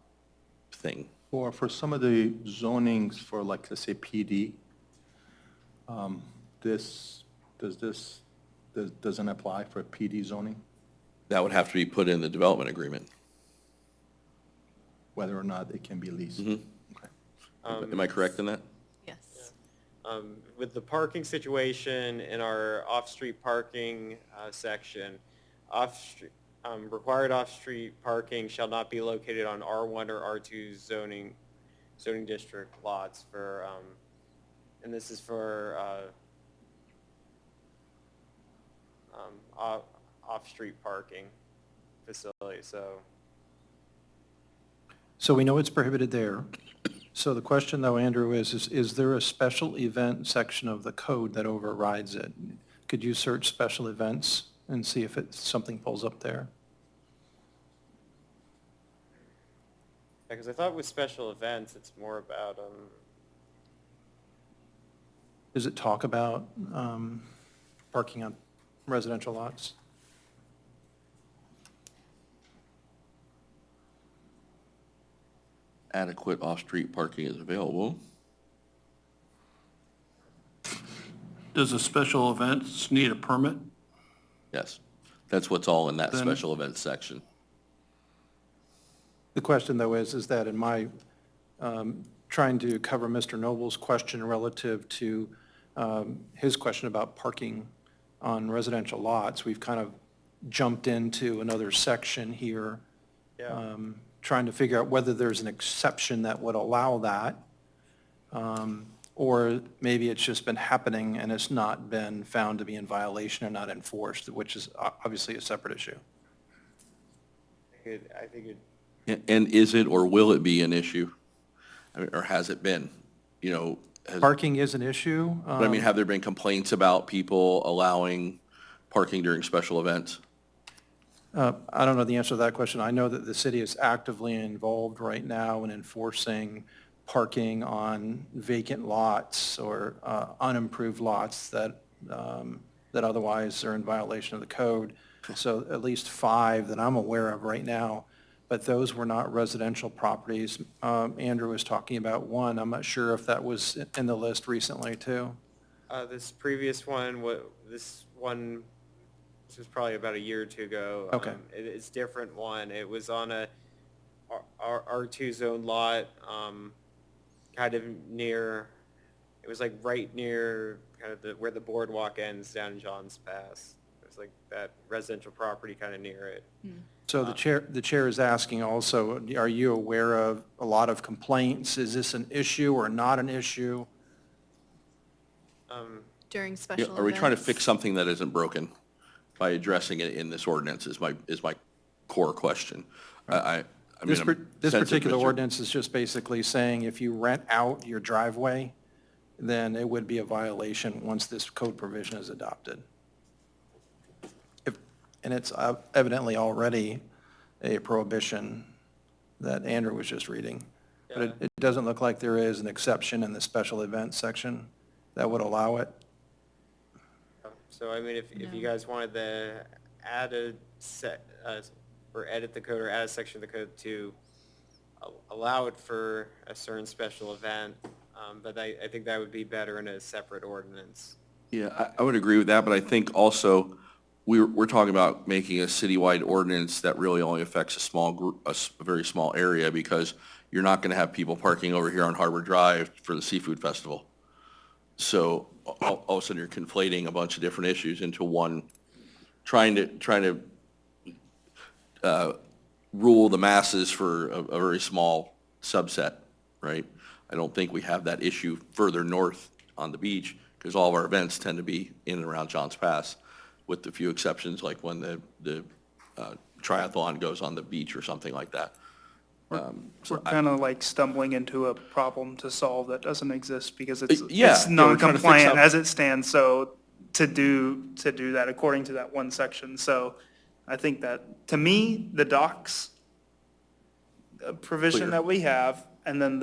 [SPEAKER 1] thing.
[SPEAKER 4] Or for some of the zonings for like, let's say PD, doesn't apply for PD zoning,
[SPEAKER 1] That would have to be put in the development agreement.
[SPEAKER 4] whether or not it can be leased?
[SPEAKER 1] Mhm.
[SPEAKER 4] Okay.
[SPEAKER 1] Am I correct in that?
[SPEAKER 6] Yes.
[SPEAKER 7] With the parking situation in our off-street parking section, required off-street parking shall not be located on R1 or R2 zoning district lots for, and this is for off-street parking facility, so.
[SPEAKER 10] So we know it's prohibited there. So the question though, Andrew, is there a special event section of the code that overrides it? Could you search special events and see if something pulls up there?
[SPEAKER 7] Because I thought with special events, it's more about,
[SPEAKER 10] Does it talk about parking on residential lots?
[SPEAKER 1] Adequate off-street parking is available.
[SPEAKER 5] Does a special events need a permit?
[SPEAKER 1] Yes. That's what's all in that
[SPEAKER 5] Then-
[SPEAKER 1] special events section.
[SPEAKER 10] The question, though, is that in my trying to cover Mr. Noble's question relative to his question about parking on residential lots, we've kind of jumped into another section here,
[SPEAKER 7] yeah.
[SPEAKER 10] trying to figure out whether there's an exception that would allow that, or maybe it's just been happening and it's not been found to be in violation or not enforced, which is obviously a separate issue.
[SPEAKER 7] I think it,
[SPEAKER 1] And is it or will it be an issue? I mean, or has it been?
[SPEAKER 10] Parking is an issue.
[SPEAKER 1] But I mean, have there been complaints about people allowing parking during special events?
[SPEAKER 10] I don't know the answer to that question. I know that the city is actively involved right now in enforcing parking on vacant lots or unimproved lots that otherwise are in violation of the code. So at least 5 that I'm aware of right now, but those were not residential properties. Andrew was talking about one. I'm not sure if that was in the list recently, too.
[SPEAKER 7] this previous one, this was probably about a year or two ago.
[SPEAKER 10] Okay.
[SPEAKER 7] It's different one. It was on a R2 zone lot, kind of near, it was like right near kind of where the boardwalk ends down in Johns Pass. It was like that residential property kind of near it.
[SPEAKER 10] So the chair is asking also, are you aware of a lot of complaints? Is this an issue or not an issue?
[SPEAKER 6] During
[SPEAKER 1] Yeah,
[SPEAKER 6] special events.
[SPEAKER 1] are we trying to fix something that isn't broken by addressing it in this ordinance is my core question. I mean,
[SPEAKER 10] This
[SPEAKER 1] I'm
[SPEAKER 10] this
[SPEAKER 1] sensitive,
[SPEAKER 10] particular
[SPEAKER 1] Mr.
[SPEAKER 10] ordinance is just basically saying if you rent out your driveway, then it would be a violation once this code provision is adopted. And it's evidently already a prohibition that Andrew was just reading. But it doesn't look like there is an exception in the special event section that would allow it.
[SPEAKER 7] So I mean, if you guys wanted to add or edit the code or add a section of the code to allow it for a certain special event, but I think that would be better in a separate ordinance.
[SPEAKER 1] Yeah, I would agree with that, but I think also we're talking about making a citywide ordinance that really only affects a small group, a very small area, because you're not going to have people parking over here on Harbor Drive for the seafood festival. So all of a sudden you're conflating a bunch of different issues into one, trying to rule the masses for a very small subset, right? I don't think we have that issue further north on the beach, because all of our events tend to be in and around Johns Pass, with the few exceptions like when the triathlon goes on the beach or something like that.
[SPEAKER 9] We're kind of like stumbling into a problem to solve that doesn't exist because
[SPEAKER 1] Yeah,
[SPEAKER 9] it's
[SPEAKER 1] we're trying to fix
[SPEAKER 9] non-compliant
[SPEAKER 1] up-
[SPEAKER 9] as it stands, so to do that according to that one section. So I think that, to me, the docks provision
[SPEAKER 1] Clear.
[SPEAKER 9] that we have, and then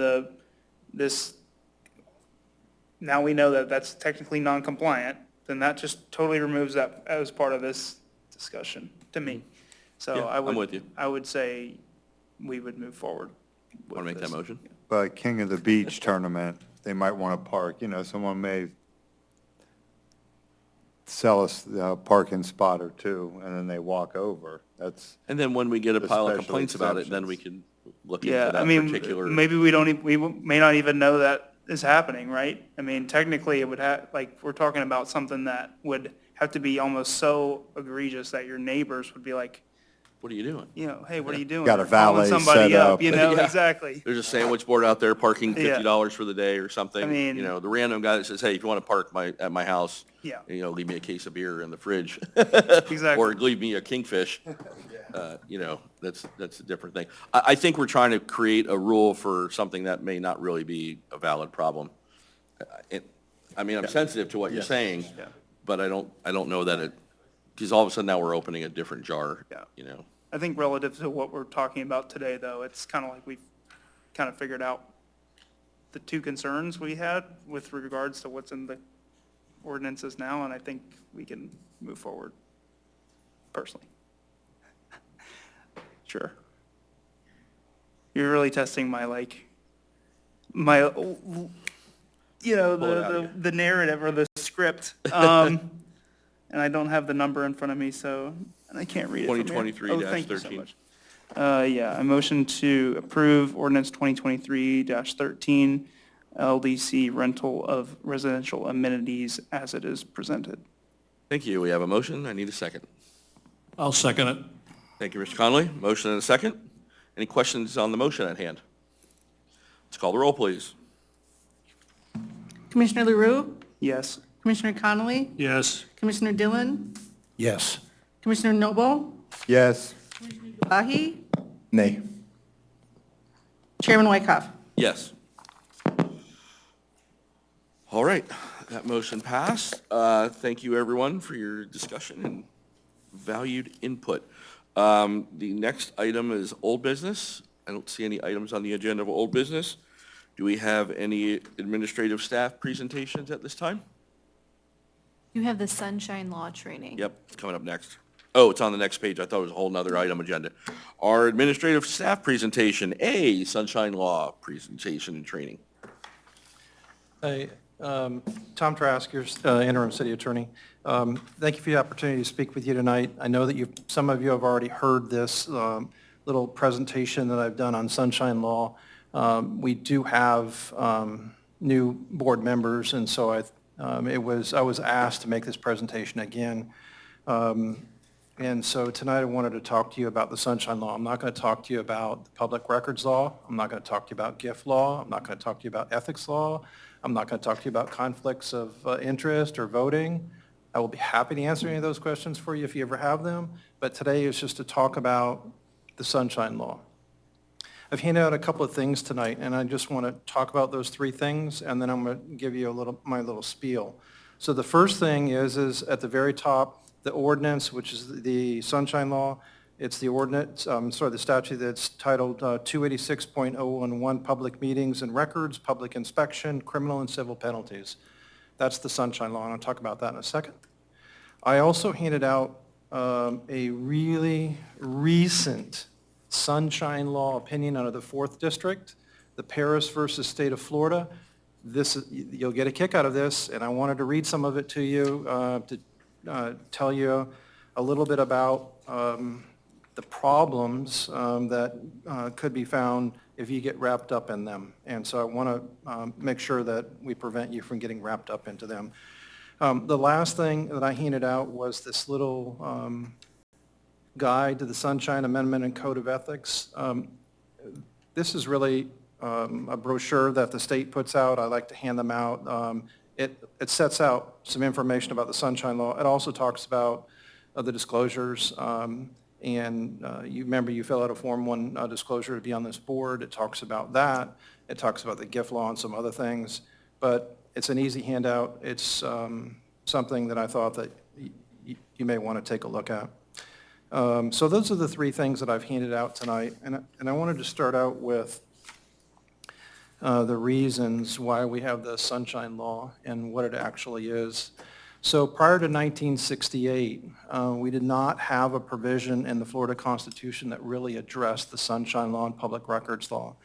[SPEAKER 9] now we know that that's technically non-compliant, then that just totally removes that as part of this discussion, to me. So
[SPEAKER 1] Yeah, I'm with you.
[SPEAKER 9] I would say we would move forward.
[SPEAKER 1] Want to make that motion?
[SPEAKER 8] But King of the Beach tournament, they might want to park, someone may sell us a parking spot or two, and then they walk over. That's,
[SPEAKER 1] And then when we get a
[SPEAKER 8] The
[SPEAKER 1] pile of
[SPEAKER 8] special
[SPEAKER 1] complaints about it, then we
[SPEAKER 8] exceptions.
[SPEAKER 1] can look into
[SPEAKER 9] Yeah, I
[SPEAKER 1] that
[SPEAKER 9] mean,
[SPEAKER 1] particular.
[SPEAKER 9] maybe we may not even know that is happening, right? I mean, technically, it would have, like, we're talking about something that would have to be almost so egregious that your neighbors would be like,
[SPEAKER 1] What are you doing?
[SPEAKER 9] hey, what are you doing?
[SPEAKER 8] Got a
[SPEAKER 9] They're calling
[SPEAKER 8] valet
[SPEAKER 9] somebody
[SPEAKER 8] set
[SPEAKER 9] up,
[SPEAKER 8] up.
[SPEAKER 9] Yeah.
[SPEAKER 1] Yeah.
[SPEAKER 9] Exactly.
[SPEAKER 1] There's a sandwich board out there, parking
[SPEAKER 9] Yeah.
[SPEAKER 1] $50 for the day or something.
[SPEAKER 9] I mean-
[SPEAKER 1] The random guy that says, hey, if you want to park at my house,
[SPEAKER 9] Yeah.
[SPEAKER 1] leave me a case of beer in the fridge.
[SPEAKER 9] Exactly.
[SPEAKER 1] Or leave me a kingfish. That's a different thing. I think we're trying to create a rule for something that may not really be a valid problem. I'm sensitive to what you're saying,
[SPEAKER 9] Yeah.
[SPEAKER 1] but I don't know that because all of a sudden now we're opening a different jar,
[SPEAKER 9] Yeah. I think relative to what we're talking about today, though, it's kind of like we've kind of figured out the two concerns we had with regards to what's in the ordinances now, and I think we can move forward, personally. Sure. You're really testing my,
[SPEAKER 1] Pull it out of
[SPEAKER 9] the narrative or the script. And I don't have the number in front of me, so, and I can't read it from here.
[SPEAKER 1] 2023-13.
[SPEAKER 9] Oh, thank you so much. Yeah, I motion to approve ordinance 2023-13, LDC rental of residential amenities as it is presented.
[SPEAKER 1] Thank you. We have a motion. I need a second.
[SPEAKER 5] I'll second it.
[SPEAKER 1] Thank you, Mr. Connolly. Motion and a second. Any questions on the motion at hand? Let's call the roll, please.
[SPEAKER 2] Commissioner LaRue?
[SPEAKER 9] Yes.
[SPEAKER 2] Commissioner Connolly?
[SPEAKER 5] Yes.
[SPEAKER 2] Commissioner Dillon?
[SPEAKER 3] Yes.
[SPEAKER 2] Commissioner Noble?
[SPEAKER 8] yes,
[SPEAKER 2] Gavahi?
[SPEAKER 4] Nay.
[SPEAKER 2] Chairman Wyckoff?
[SPEAKER 1] Yes. All right, that motion passed. Thank you, everyone, for your discussion and valued input. The next item is old business. I don't see any items on the agenda of old business. Do we have any administrative staff presentations at this time?
[SPEAKER 6] You have the sunshine law training.
[SPEAKER 1] Yep, it's coming up next. Oh, it's on the next page. I thought it was a whole nother item agenda. Our administrative staff presentation, A, Sunshine Law presentation and training.
[SPEAKER 10] Hey, Tom Trask, your interim city attorney. Thank you for the opportunity to speak with you tonight. I know that some of you have already heard this little presentation that I've done on sunshine law. We do have new board members, and so I was asked to make this presentation again. And so tonight I wanted to talk to you about the sunshine law. I'm not going to talk to you about the public records law. I'm not going to talk to you about gift law. I'm not going to talk to you about ethics law. I'm not going to talk to you about conflicts of interest or voting. I will be happy to answer any of those questions for you if you ever have them. But today is just to talk about the sunshine law. I've handed out a couple of things tonight, and I just want to talk about those three things, and then I'm going to give you my little spiel. So the first thing is at the very top, the ordinance, which is the sunshine law. It's the ordinance, the statute that's titled 286.011, Public Meetings and Records, Public Inspection, Criminal and Civil Penalties. That's the sunshine law, and I'll talk about that in a second. I also handed out a really recent sunshine law opinion out of the 4th District, the Paris versus State of Florida. you'll get a kick out of this, and I wanted to read some of it to you, to tell you a little bit about the problems that could be found if you get wrapped up in them. And so I want to make sure that we prevent you from getting wrapped up into them. The last thing that I handed out was this little guide to the Sunshine Amendment and Code of Ethics. This is really a brochure that the state puts out. I like to hand them out. It sets out some information about the Sunshine Law. It also talks about the disclosures. And you remember you fill out a Form 1 disclosure to be on this board. It talks about that. It talks about the gift law and some other things. But it's an easy handout. It's something that I thought that you may want to take a look at. So those are the three things that I've handed out tonight. And I wanted to start out with the reasons why we have the Sunshine Law and what it actually is. So prior to 1968, we did not have a provision in the Florida Constitution that really addressed the Sunshine Law and Public Records Law.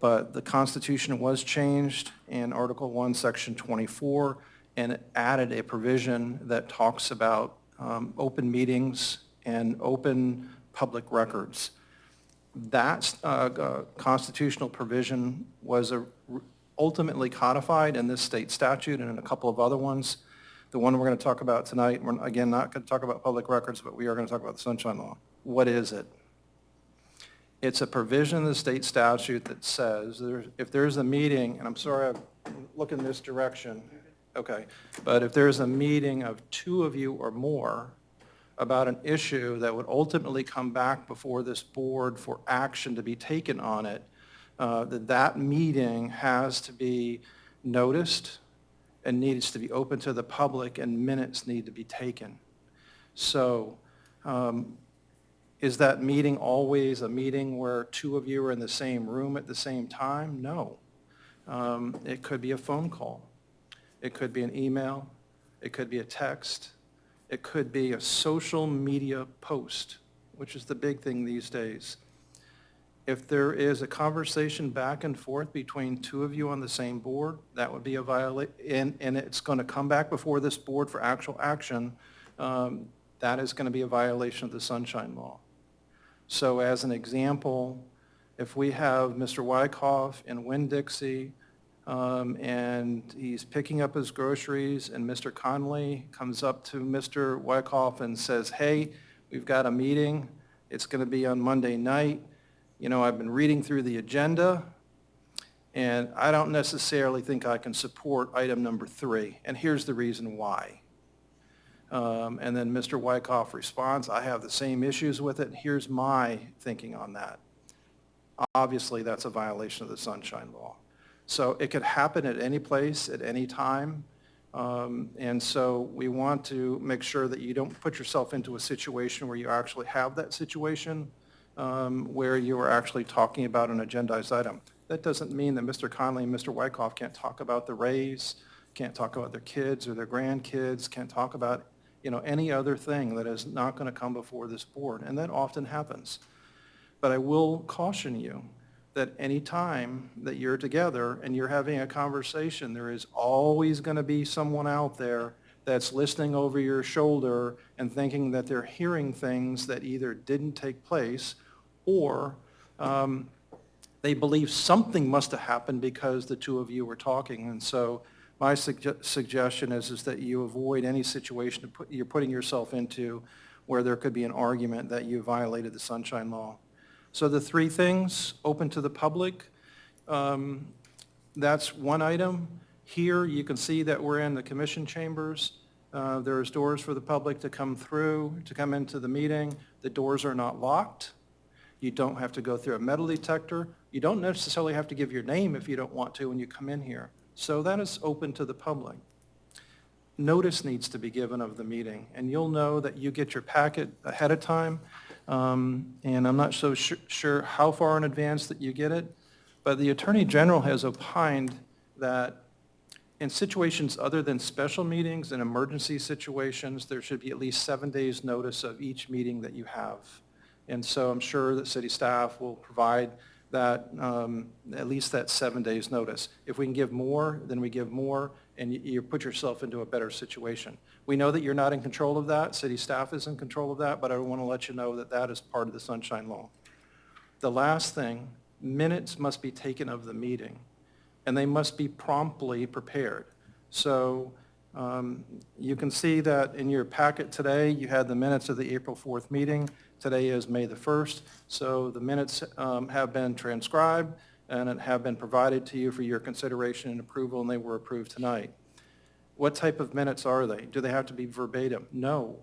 [SPEAKER 10] But the Constitution was changed in Article 1, Section 24, and it added a provision that talks about open meetings and open public records. That constitutional provision was ultimately codified in this state statute and in a couple of other ones. The one we're going to talk about tonight, we're again not going to talk about public records, but we are going to talk about the Sunshine Law. What is it? It's a provision in the state statute that says if there's a meeting, and I'm sorry I look in this direction, okay, but if there's a meeting of two of you or more about an issue that would ultimately come back before this board for action to be taken on it, that meeting has to be noticed and needs to be open to the public, and minutes need to be taken. So is that meeting always a meeting where two of you are in the same room at the same time? No. It could be a phone call. It could be an email. It could be a text. It could be a social media post, which is the big thing these days. If there is a conversation back and forth between two of you on the same board, that would be a violation, and it's going to come back before this board for actual action, that is going to be a violation of the Sunshine Law. So as an example, if we have Mr. Wyckoff in Winn-Dixie, and he's picking up his groceries, and Mr. Conley comes up to Mr. Wyckoff and says, hey, we've got a meeting. It's going to be on Monday night. You know, I've been reading through the agenda, and I don't necessarily think I can support item number 3, and here's the reason why. And then Mr. Wyckoff responds, I have the same issues with it, and here's my thinking on that. Obviously, that's a violation of the Sunshine Law. So it could happen at any place, at any time, and so we want to make sure that you don't put yourself into a situation where you actually have that situation, where you are actually talking about an agendized item. That doesn't mean that Mr. Conley and Mr. Wyckoff can't talk about the Rays, can't talk about their kids or their grandkids, can't talk about, you know, any other thing that is not going to come before this board, and that often happens. But I will caution you that any time that you're together and you're having a conversation, there is always going to be someone out there that's listening over your shoulder and thinking that they're hearing things that either didn't take place or they believe something must have happened because the two of you were talking. And so my suggestion is that you avoid any situation you're putting yourself into where there could be an argument that you violated the Sunshine Law. So the 3 things, open to the public, that's one item. Here you can see that we're in the commission chambers. There's doors for the public to come through, to come into the meeting. The doors are not locked. You don't have to go through a metal detector. You don't necessarily have to give your name if you don't want to when you come in here. So that is open to the public. Notice needs to be given of the meeting, and you'll know that you get your packet ahead of time. And I'm not so sure how far in advance that you get it, but the Attorney General has opined that in situations other than special meetings and emergency situations, there should be at least 7 days' notice of each meeting that you have. And so I'm sure that city staff will provide that, at least that 7 days' notice. If we can give more, then we give more, and you put yourself into a better situation. We know that you're not in control of that, city staff is in control of that, but I want to let you know that that is part of the Sunshine Law. The last thing, minutes must be taken of the meeting, and they must be promptly prepared. So you can see that in your packet today, you had the minutes of the April 4th meeting. Today is May the 1st, so the minutes have been transcribed and have been provided to you for your consideration and approval, and they were approved tonight. What type of minutes are they? Do they have to be verbatim? No.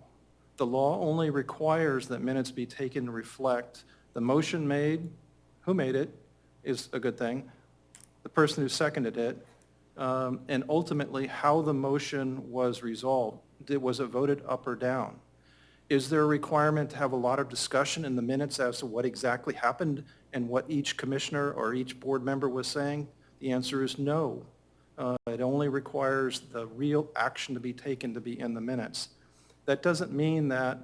[SPEAKER 10] The law only requires that minutes be taken to reflect the motion made, who made it is a good thing, the person who seconded it, and ultimately how the motion was resolved. Was it voted up or down? Is there a requirement to have a lot of discussion in the minutes as to what exactly happened and what each commissioner or each board member was saying? The answer is no. It only requires the real action to be taken to be in the minutes. That doesn't mean that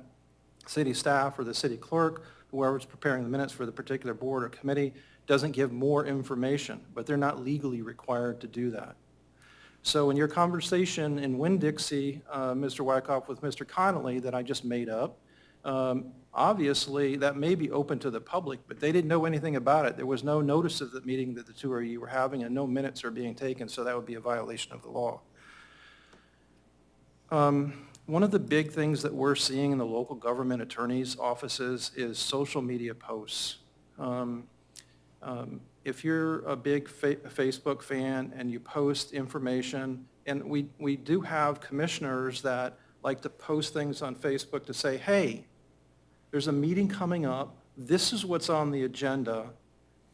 [SPEAKER 10] city staff or the city clerk, whoever's preparing the minutes for the particular board or committee, doesn't give more information, but they're not legally required to do that. So in your conversation in Winn-Dixie, Mr. Wyckoff, with Mr. Connolly that I just made up, obviously that may be open to the public, but they didn't know anything about it. There was no notice of the meeting that the two of you were having, and no minutes are being taken, so that would be a violation of the law. One of the big things that we're seeing in the local government attorneys' offices is social media posts. If you're a big Facebook fan and you post information, and we do have commissioners that like to post things on Facebook to say, hey, there's a meeting coming up, this is what's on the agenda,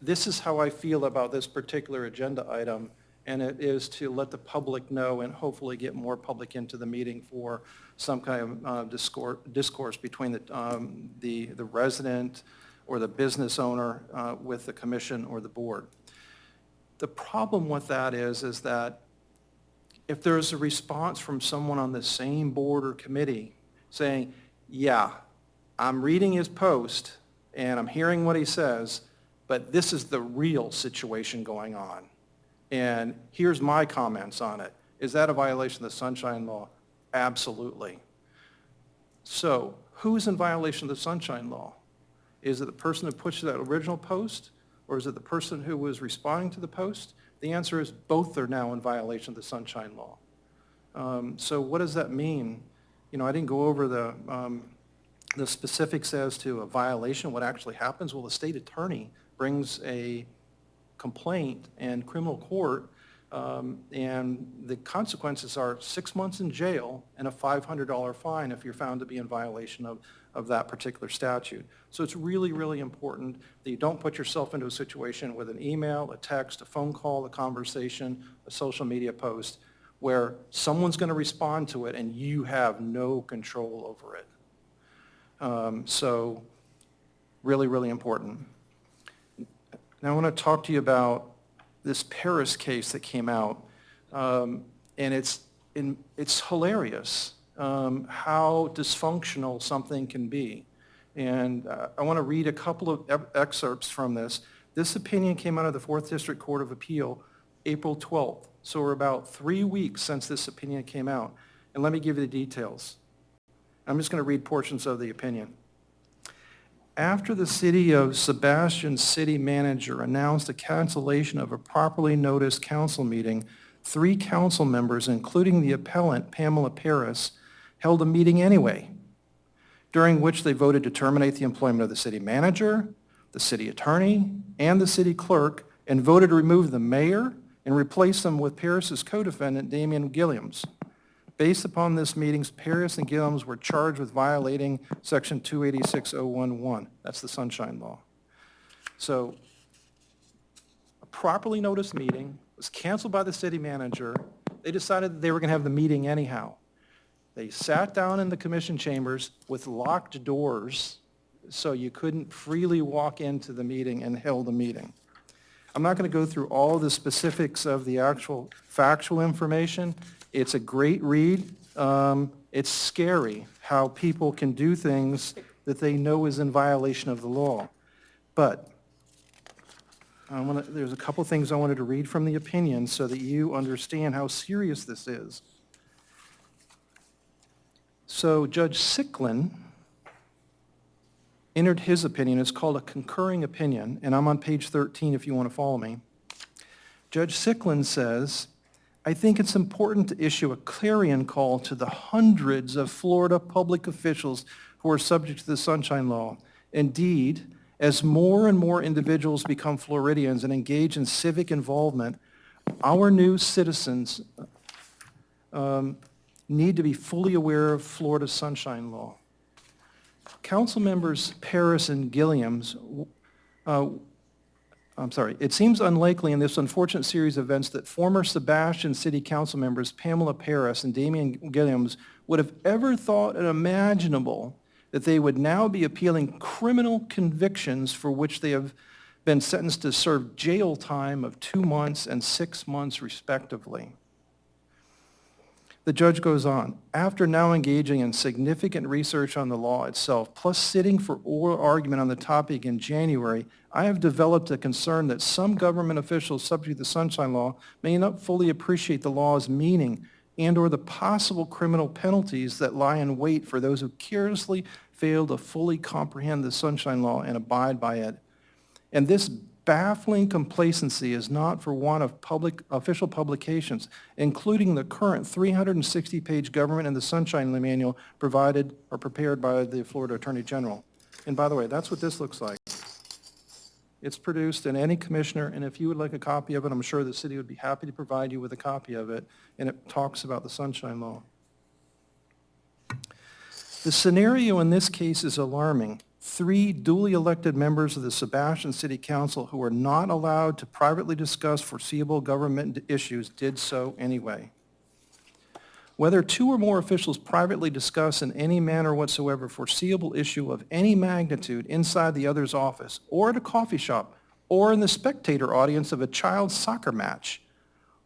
[SPEAKER 10] this is how I feel about this particular agenda item, and it is to let the public know and hopefully get more public into the meeting for some kind of discourse between the resident or the business owner with the commission or the board. The problem with that is that if there's a response from someone on the same board or committee saying, yeah, I'm reading his post and I'm hearing what he says, but this is the real situation going on, and here's my comments on it. Is that a violation of the Sunshine Law? Absolutely. So who's in violation of the Sunshine Law? Is it the person who pushed that original post, or is it the person who was responding to the post? The answer is both are now in violation of the Sunshine Law. So what does that mean? You know, I didn't go over the specifics as to a violation, what actually happens. Well, the state attorney brings a complaint in criminal court, and the consequences are 6 months in jail and a $500 fine if you're found to be in violation of that particular statute. So it's really, really important that you don't put yourself into a situation with an email, a text, a phone call, a conversation, a social media post, where someone's going to respond to it and you have no control over it. So really, really important. Now I want to talk to you about this Paris case that came out, and it's hilarious how dysfunctional something can be. And I want to read a couple of excerpts from this. This opinion came out of the 4th District Court of Appeal April 12th. So we're about 3 weeks since this opinion came out. And let me give you the details. I'm just going to read portions of the opinion. After the city of Sebastian city manager announced a cancellation of a properly noticed council meeting, 3 council members, including the appellant Pamela Paris, held a meeting anyway, during which they voted to terminate the employment of the city manager, the city attorney, and the city clerk, and voted to remove the mayor and replace them with Paris's co-defendant, Damian Gilliams. Based upon this meeting, Paris and Gilliams were charged with violating Section 286011. That's the Sunshine Law. So a properly noticed meeting was canceled by the city manager. They decided that they were going to have the meeting anyhow. They sat down in the commission chambers with locked doors so you couldn't freely walk into the meeting and held the meeting. I'm not going to go through all the specifics of the actual factual information. It's a great read. It's scary how people can do things that they know is in violation of the law. But there's a couple things I wanted to read from the opinion so that you understand how serious this is. So Judge Sicklin entered his opinion. It's called a concurring opinion, and I'm on page 13 if you want to follow me. Judge Sicklin says, I think it's important to issue a clarion call to the hundreds of Florida public officials who are subject to the Sunshine Law. Indeed, as more and more individuals become Floridians and engage in civic involvement, our new citizens need to be fully aware of Florida's Sunshine Law. Council members Paris and Gilliams, it seems unlikely in this unfortunate series of events that former Sebastian City Council members Pamela Paris and Damian Gilliams would have ever thought it imaginable that they would now be appealing criminal convictions for which they have been sentenced to serve jail time of 2 months and 6 months respectively. The judge goes on, after now engaging in significant research on the law itself, plus sitting for oral argument on the topic in January, I have developed a concern that some government officials subject to the Sunshine Law may not fully appreciate the law's meaning and or the possible criminal penalties that lie in wait for those who carelessly fail to fully comprehend the Sunshine Law and abide by it. And this baffling complacency is not for want of official publications, including the current 360-page Government and the Sunshine Manual provided or prepared by the Florida Attorney General. And by the way, that's what this looks like. It's produced, and any commissioner, and if you would like a copy of it, I'm sure the city would be happy to provide you with a copy of it, and it talks about the Sunshine Law. The scenario in this case is alarming. 3 duly elected members of the Sebastian City Council who are not allowed to privately discuss foreseeable government issues did so anyway. Whether 2 or more officials privately discuss in any manner whatsoever foreseeable issue of any magnitude inside the other's office, or at a coffee shop, or in the spectator audience of a child's soccer match,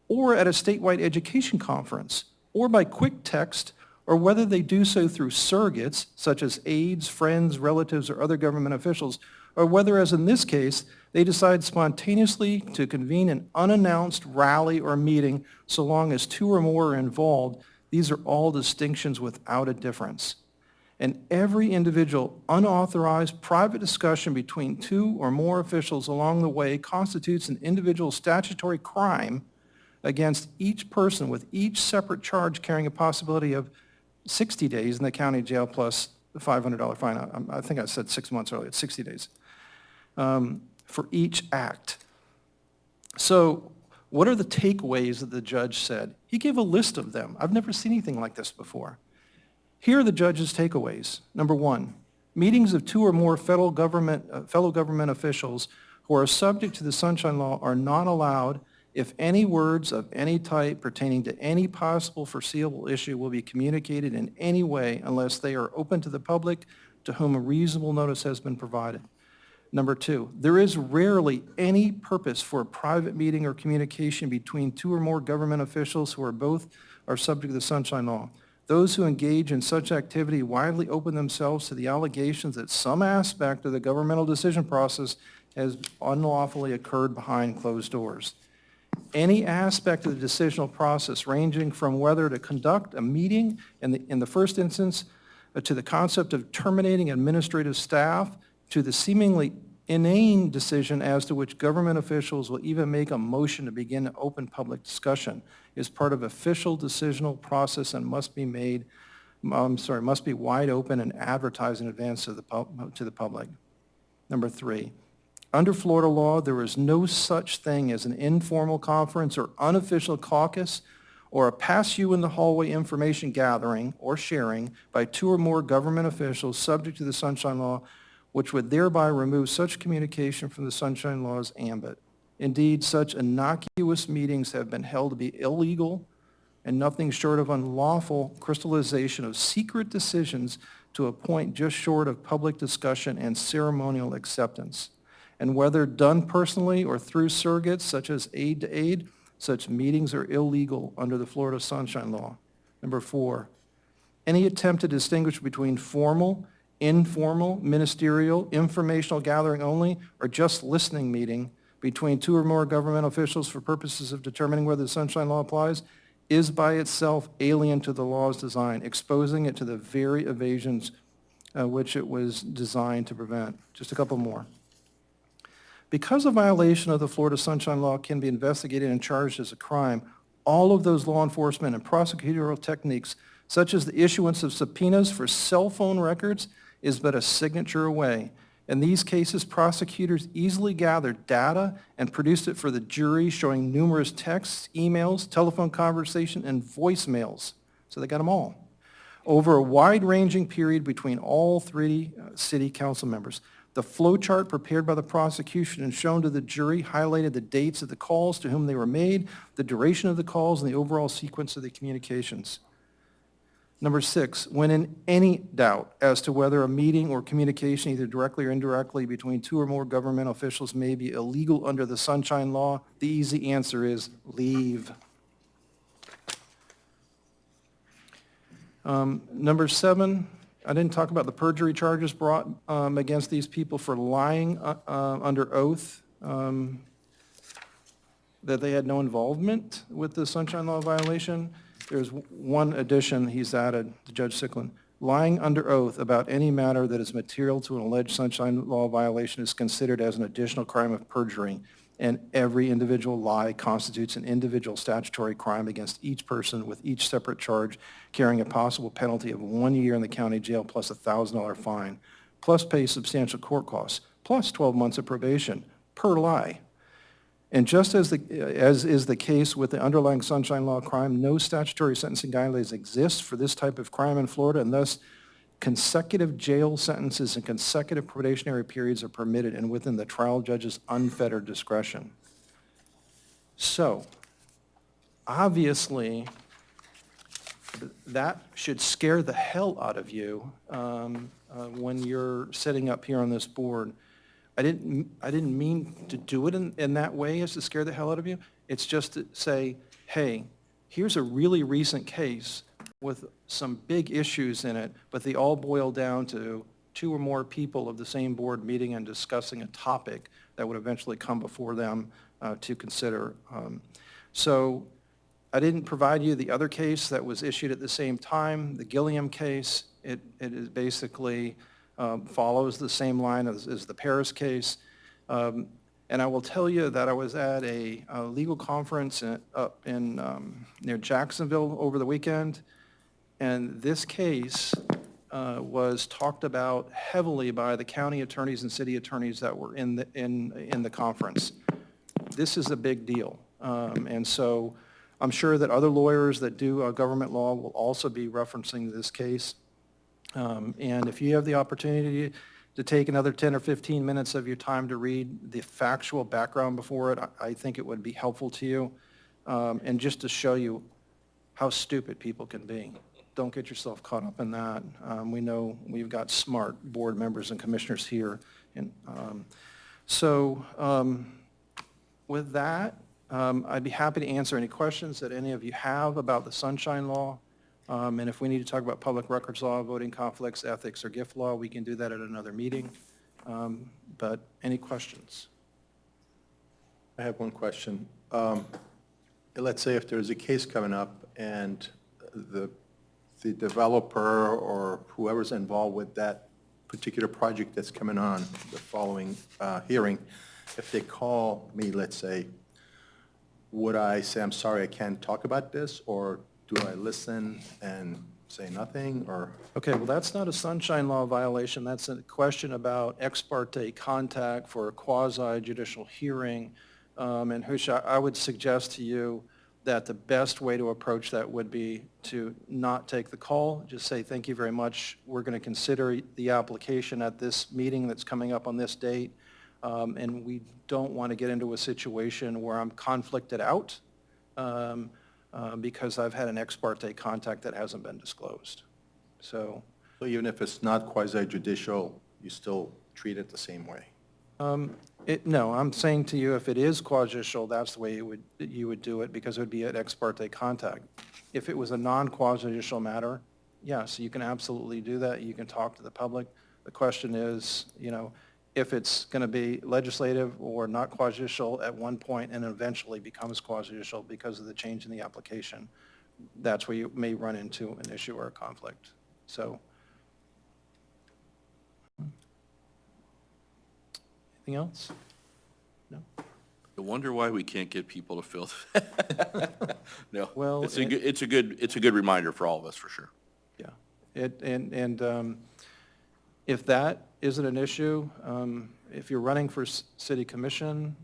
[SPEAKER 10] or at a statewide education conference, or by quick text, or whether they do so through surrogates, such as aides, friends, relatives, or other government officials, or whether, as in this case, they decide spontaneously to convene an unannounced rally or meeting so long as 2 or more are involved, these are all distinctions without a difference. And every individual unauthorized private discussion between 2 or more officials along the way constitutes an individual statutory crime against each person, with each separate charge carrying a possibility of 60 days in the county jail plus the $500 fine. I think I said 6 months earlier. It's 60 days for each act. So what are the takeaways that the judge said? He gave a list of them. I've never seen anything like this before. Here are the judge's takeaways. Number 1, meetings of 2 or more fellow government officials who are subject to the Sunshine Law are not allowed if any words of any type pertaining to any possible foreseeable issue will be communicated in any way unless they are open to the public to whom a reasonable notice has been provided. Number 2, there is rarely any purpose for a private meeting or communication between 2 or more government officials who are subject to the Sunshine Law. Those who engage in such activity widely open themselves to the allegations that some aspect of the governmental decision process has unlawfully occurred behind closed doors. Any aspect of the decisional process, ranging from whether to conduct a meeting in the first instance, to the concept of terminating administrative staff, to the seemingly inane decision as to which government officials will even make a motion to begin an open public discussion, is part of official decisional process and must be wide open and advertised in advance to the public. Number 3, under Florida law, there is no such thing as an informal conference or unofficial caucus or a pass-you-in-the-hallway information gathering or sharing by 2 or more government officials subject to the Sunshine Law, which would thereby remove such communication from the Sunshine Law's ambit. Indeed, such innocuous meetings have been held to be illegal and nothing short of unlawful crystallization of secret decisions to a point just short of public discussion and ceremonial acceptance. And whether done personally or through surrogates such as aid to aid, such meetings are illegal under the Florida Sunshine Law. Number 4, any attempt to distinguish between formal, informal, ministerial, informational gathering only, or just listening meeting between two or more government officials for purposes of determining whether the Sunshine Law applies is by itself alien to the law's design, exposing it to the very evasions which it was designed to prevent. Just a couple more. Because a violation of the Florida Sunshine Law can be investigated and charged as a crime, all of those law enforcement and prosecutorial techniques, such as the issuance of subpoenas for cell phone records, is but a signature away. In these cases, prosecutors easily gathered data and produced it for the jury, showing numerous texts, emails, telephone conversation, and voicemails. So they got them all. Over a wide-ranging period between all three city council members. The flowchart prepared by the prosecution and shown to the jury highlighted the dates of the calls, to whom they were made, the duration of the calls, and the overall sequence of the communications. Number 6, when in any doubt as to whether a meeting or communication, either directly or indirectly, between two or more government officials may be illegal under the Sunshine Law, the easy answer is leave. Number 7, I didn't talk about the perjury charges brought against these people for lying under oath that they had no involvement with the Sunshine Law violation. There's one addition he's added, to Judge Sicklin. Lying under oath about any matter that is material to an alleged Sunshine Law violation is considered as an additional crime of perjury, and every individual lie constitutes an individual statutory crime against each person, with each separate charge carrying a possible penalty of 1 year in the county jail plus a $1,000 fine, plus pay substantial court costs, plus 12 months of probation per lie. And just as is the case with the underlying Sunshine Law crime, no statutory sentencing guidelines exist for this type of crime in Florida, and thus consecutive jail sentences and consecutive probationary periods are permitted and within the trial judge's unfettered discretion. So, obviously, that should scare the hell out of you when you're sitting up here on this board. I didn't mean to do it in that way as to scare the hell out of you. It's just to say, hey, here's a really recent case with some big issues in it, but they all boil down to two or more people of the same board meeting and discussing a topic that would eventually come before them to consider. So I didn't provide you the other case that was issued at the same time, the Gilliam case. It is basically follows the same line as the Paris case. And I will tell you that I was at a legal conference up in near Jacksonville over the weekend, and this case was talked about heavily by the county attorneys and city attorneys that were in the conference. This is a big deal, and so I'm sure that other lawyers that do government law will also be referencing this case. And if you have the opportunity to take another 10 or 15 minutes of your time to read the factual background before it, I think it would be helpful to you, and just to show you how stupid people can be. Don't get yourself caught up in that. We know we've got smart board members and commissioners here. And with that, I'd be happy to answer any questions that any of you have about the Sunshine Law. And if we need to talk about public records law, voting conflicts, ethics, or gift law, we can do that at another meeting. But any questions?
[SPEAKER 4] I have one question. Let's say if there's a case coming up and the developer or whoever's involved with that particular project that's coming on the following hearing, if they call me, let's say, would I say, I'm sorry, I can't talk about this, or do I listen and say nothing, or?
[SPEAKER 10] Okay, well, that's not a Sunshine Law violation. That's a question about ex parte contact for a quasi-judicial hearing. And Hush, I would suggest to you that the best way to approach that would be to not take the call. Just say, thank you very much. We're going to consider the application at this meeting that's coming up on this date. And we don't want to get into a situation where I'm conflicted out because I've had an ex parte contact that hasn't been disclosed. So
[SPEAKER 4] even if it's not quasi-judicial, you still treat it the same way?
[SPEAKER 10] No, I'm saying to you, if it is quasi-judicial, that's the way you would do it, because it would be an ex parte contact. If it was a non-quasi-judicial matter, yes, you can absolutely do that. You can talk to the public. The question is, if it's going to be legislative or not quasi-judicial at one point and eventually becomes quasi-judicial because of the change in the application, that's where you may run into an issue or a conflict. So, anything else? No?
[SPEAKER 1] I wonder why we can't get people to fill. No,
[SPEAKER 10] Well,
[SPEAKER 1] it's a good reminder for all of us, for sure.
[SPEAKER 10] Yeah. If that isn't an issue, if you're running for city commission,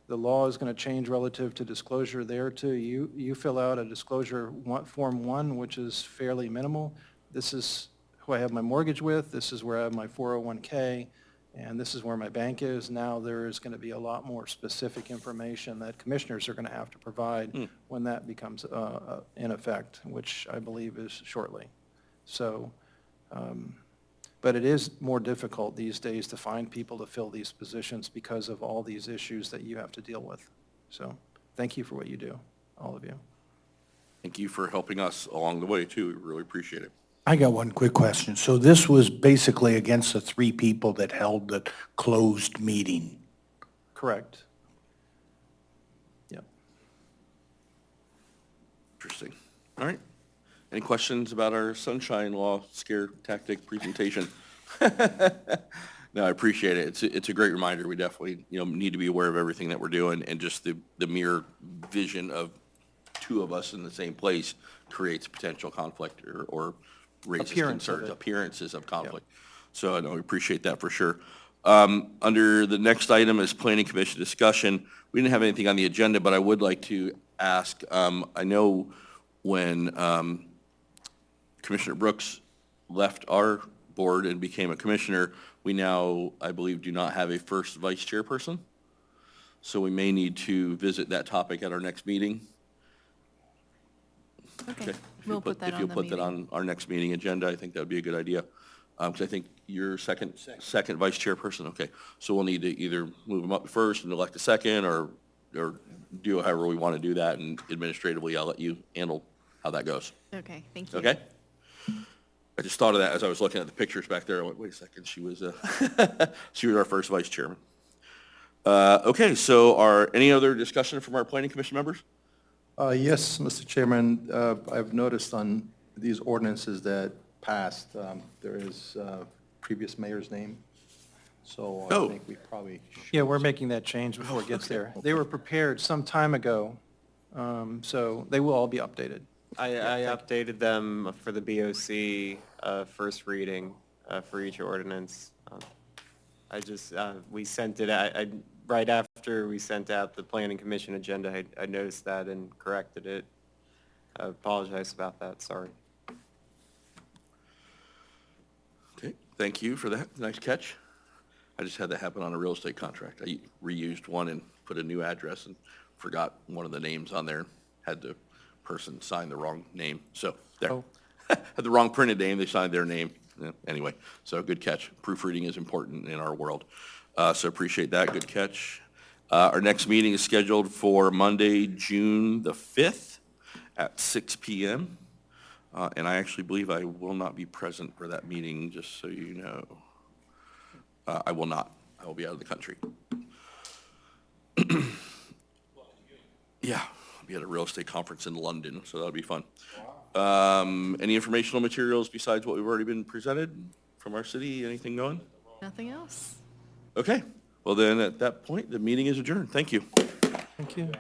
[SPEAKER 10] the law is going to change relative to disclosure there too. You fill out a disclosure Form 1, which is fairly minimal. This is who I have my mortgage with, this is where I have my 401K, and this is where my bank is. Now there is going to be a lot more specific information that commissioners are going to have to provide when that becomes in effect, which I believe is shortly. So, but it is more difficult these days to find people to fill these positions because of all these issues that you have to deal with. So thank you for what you do, all of you.
[SPEAKER 1] Thank you for helping us along the way, too. We really appreciate it.
[SPEAKER 3] I got one quick question. So this was basically against the 3 people that held the closed meeting?
[SPEAKER 10] Correct. Yep.
[SPEAKER 1] Interesting. All right. Any questions about our sunshine law scare tactic presentation? No, I appreciate it. It's a great reminder. We definitely, need to be aware of everything that we're doing, and just the mere vision of 2 of us in the same place creates potential conflict or raises
[SPEAKER 10] Appearance of
[SPEAKER 1] concerns,
[SPEAKER 10] it.
[SPEAKER 1] appearances of conflict. So I know we appreciate that for sure. Under the next item is planning commission discussion. We didn't have anything on the agenda, but I would like to ask, I know when Commissioner Brooks left our board and became a commissioner, we now, I believe, do not have a first vice chairperson. So we may need to visit that topic at our next meeting.
[SPEAKER 6] Okay,
[SPEAKER 1] If
[SPEAKER 6] we'll
[SPEAKER 1] you'll
[SPEAKER 6] put that
[SPEAKER 1] If
[SPEAKER 6] on
[SPEAKER 1] you'll
[SPEAKER 6] the
[SPEAKER 1] put that
[SPEAKER 6] meeting.
[SPEAKER 1] on our next meeting agenda, I think that would be a good idea. Because I think you're second vice chairperson, okay. So we'll need to either move him up first and elect a second, or do however we want to do that, and administratively, I'll let you handle how that goes,
[SPEAKER 6] Okay, thank you.
[SPEAKER 1] okay? I just thought of that as I was looking at the pictures back there. I went, wait a second, she was our first vice chairman. Okay, so any other discussion from our planning commission members?
[SPEAKER 4] Yes, Mr. Chairman, I've noticed on these ordinances that passed, there is previous mayor's name. So I
[SPEAKER 1] Oh.
[SPEAKER 4] think we probably should.
[SPEAKER 10] Yeah, we're making that change before it gets there. They were prepared some time ago, so they will all be updated.
[SPEAKER 7] I updated them for the BOC first reading for each ordinance. We sent it, right after we sent out the planning commission agenda, I noticed that and corrected it. I apologize about that, sorry.
[SPEAKER 1] Okay, thank you for that, nice catch. I just had that happen on a real estate contract. I reused one and put a new address and forgot one of the names on there, had the person sign the wrong name, so there.
[SPEAKER 10] Oh.
[SPEAKER 1] Had the wrong printed name, they signed their name. Yeah, anyway, so good catch. Proofreading is important in our world. So appreciate that, good catch. Our next meeting is scheduled for Monday, June the 5th at 6 PM. And I actually believe I will not be present for that meeting, just so you know. I will not. I will be out of the country. Yeah, I'll be at a real estate conference in London, so that'll be fun. Any informational materials besides what we've already been presented from our city? Anything going?
[SPEAKER 6] Nothing else?
[SPEAKER 1] Okay, well then, at that point, the meeting is adjourned. Thank you.
[SPEAKER 10] Thank you.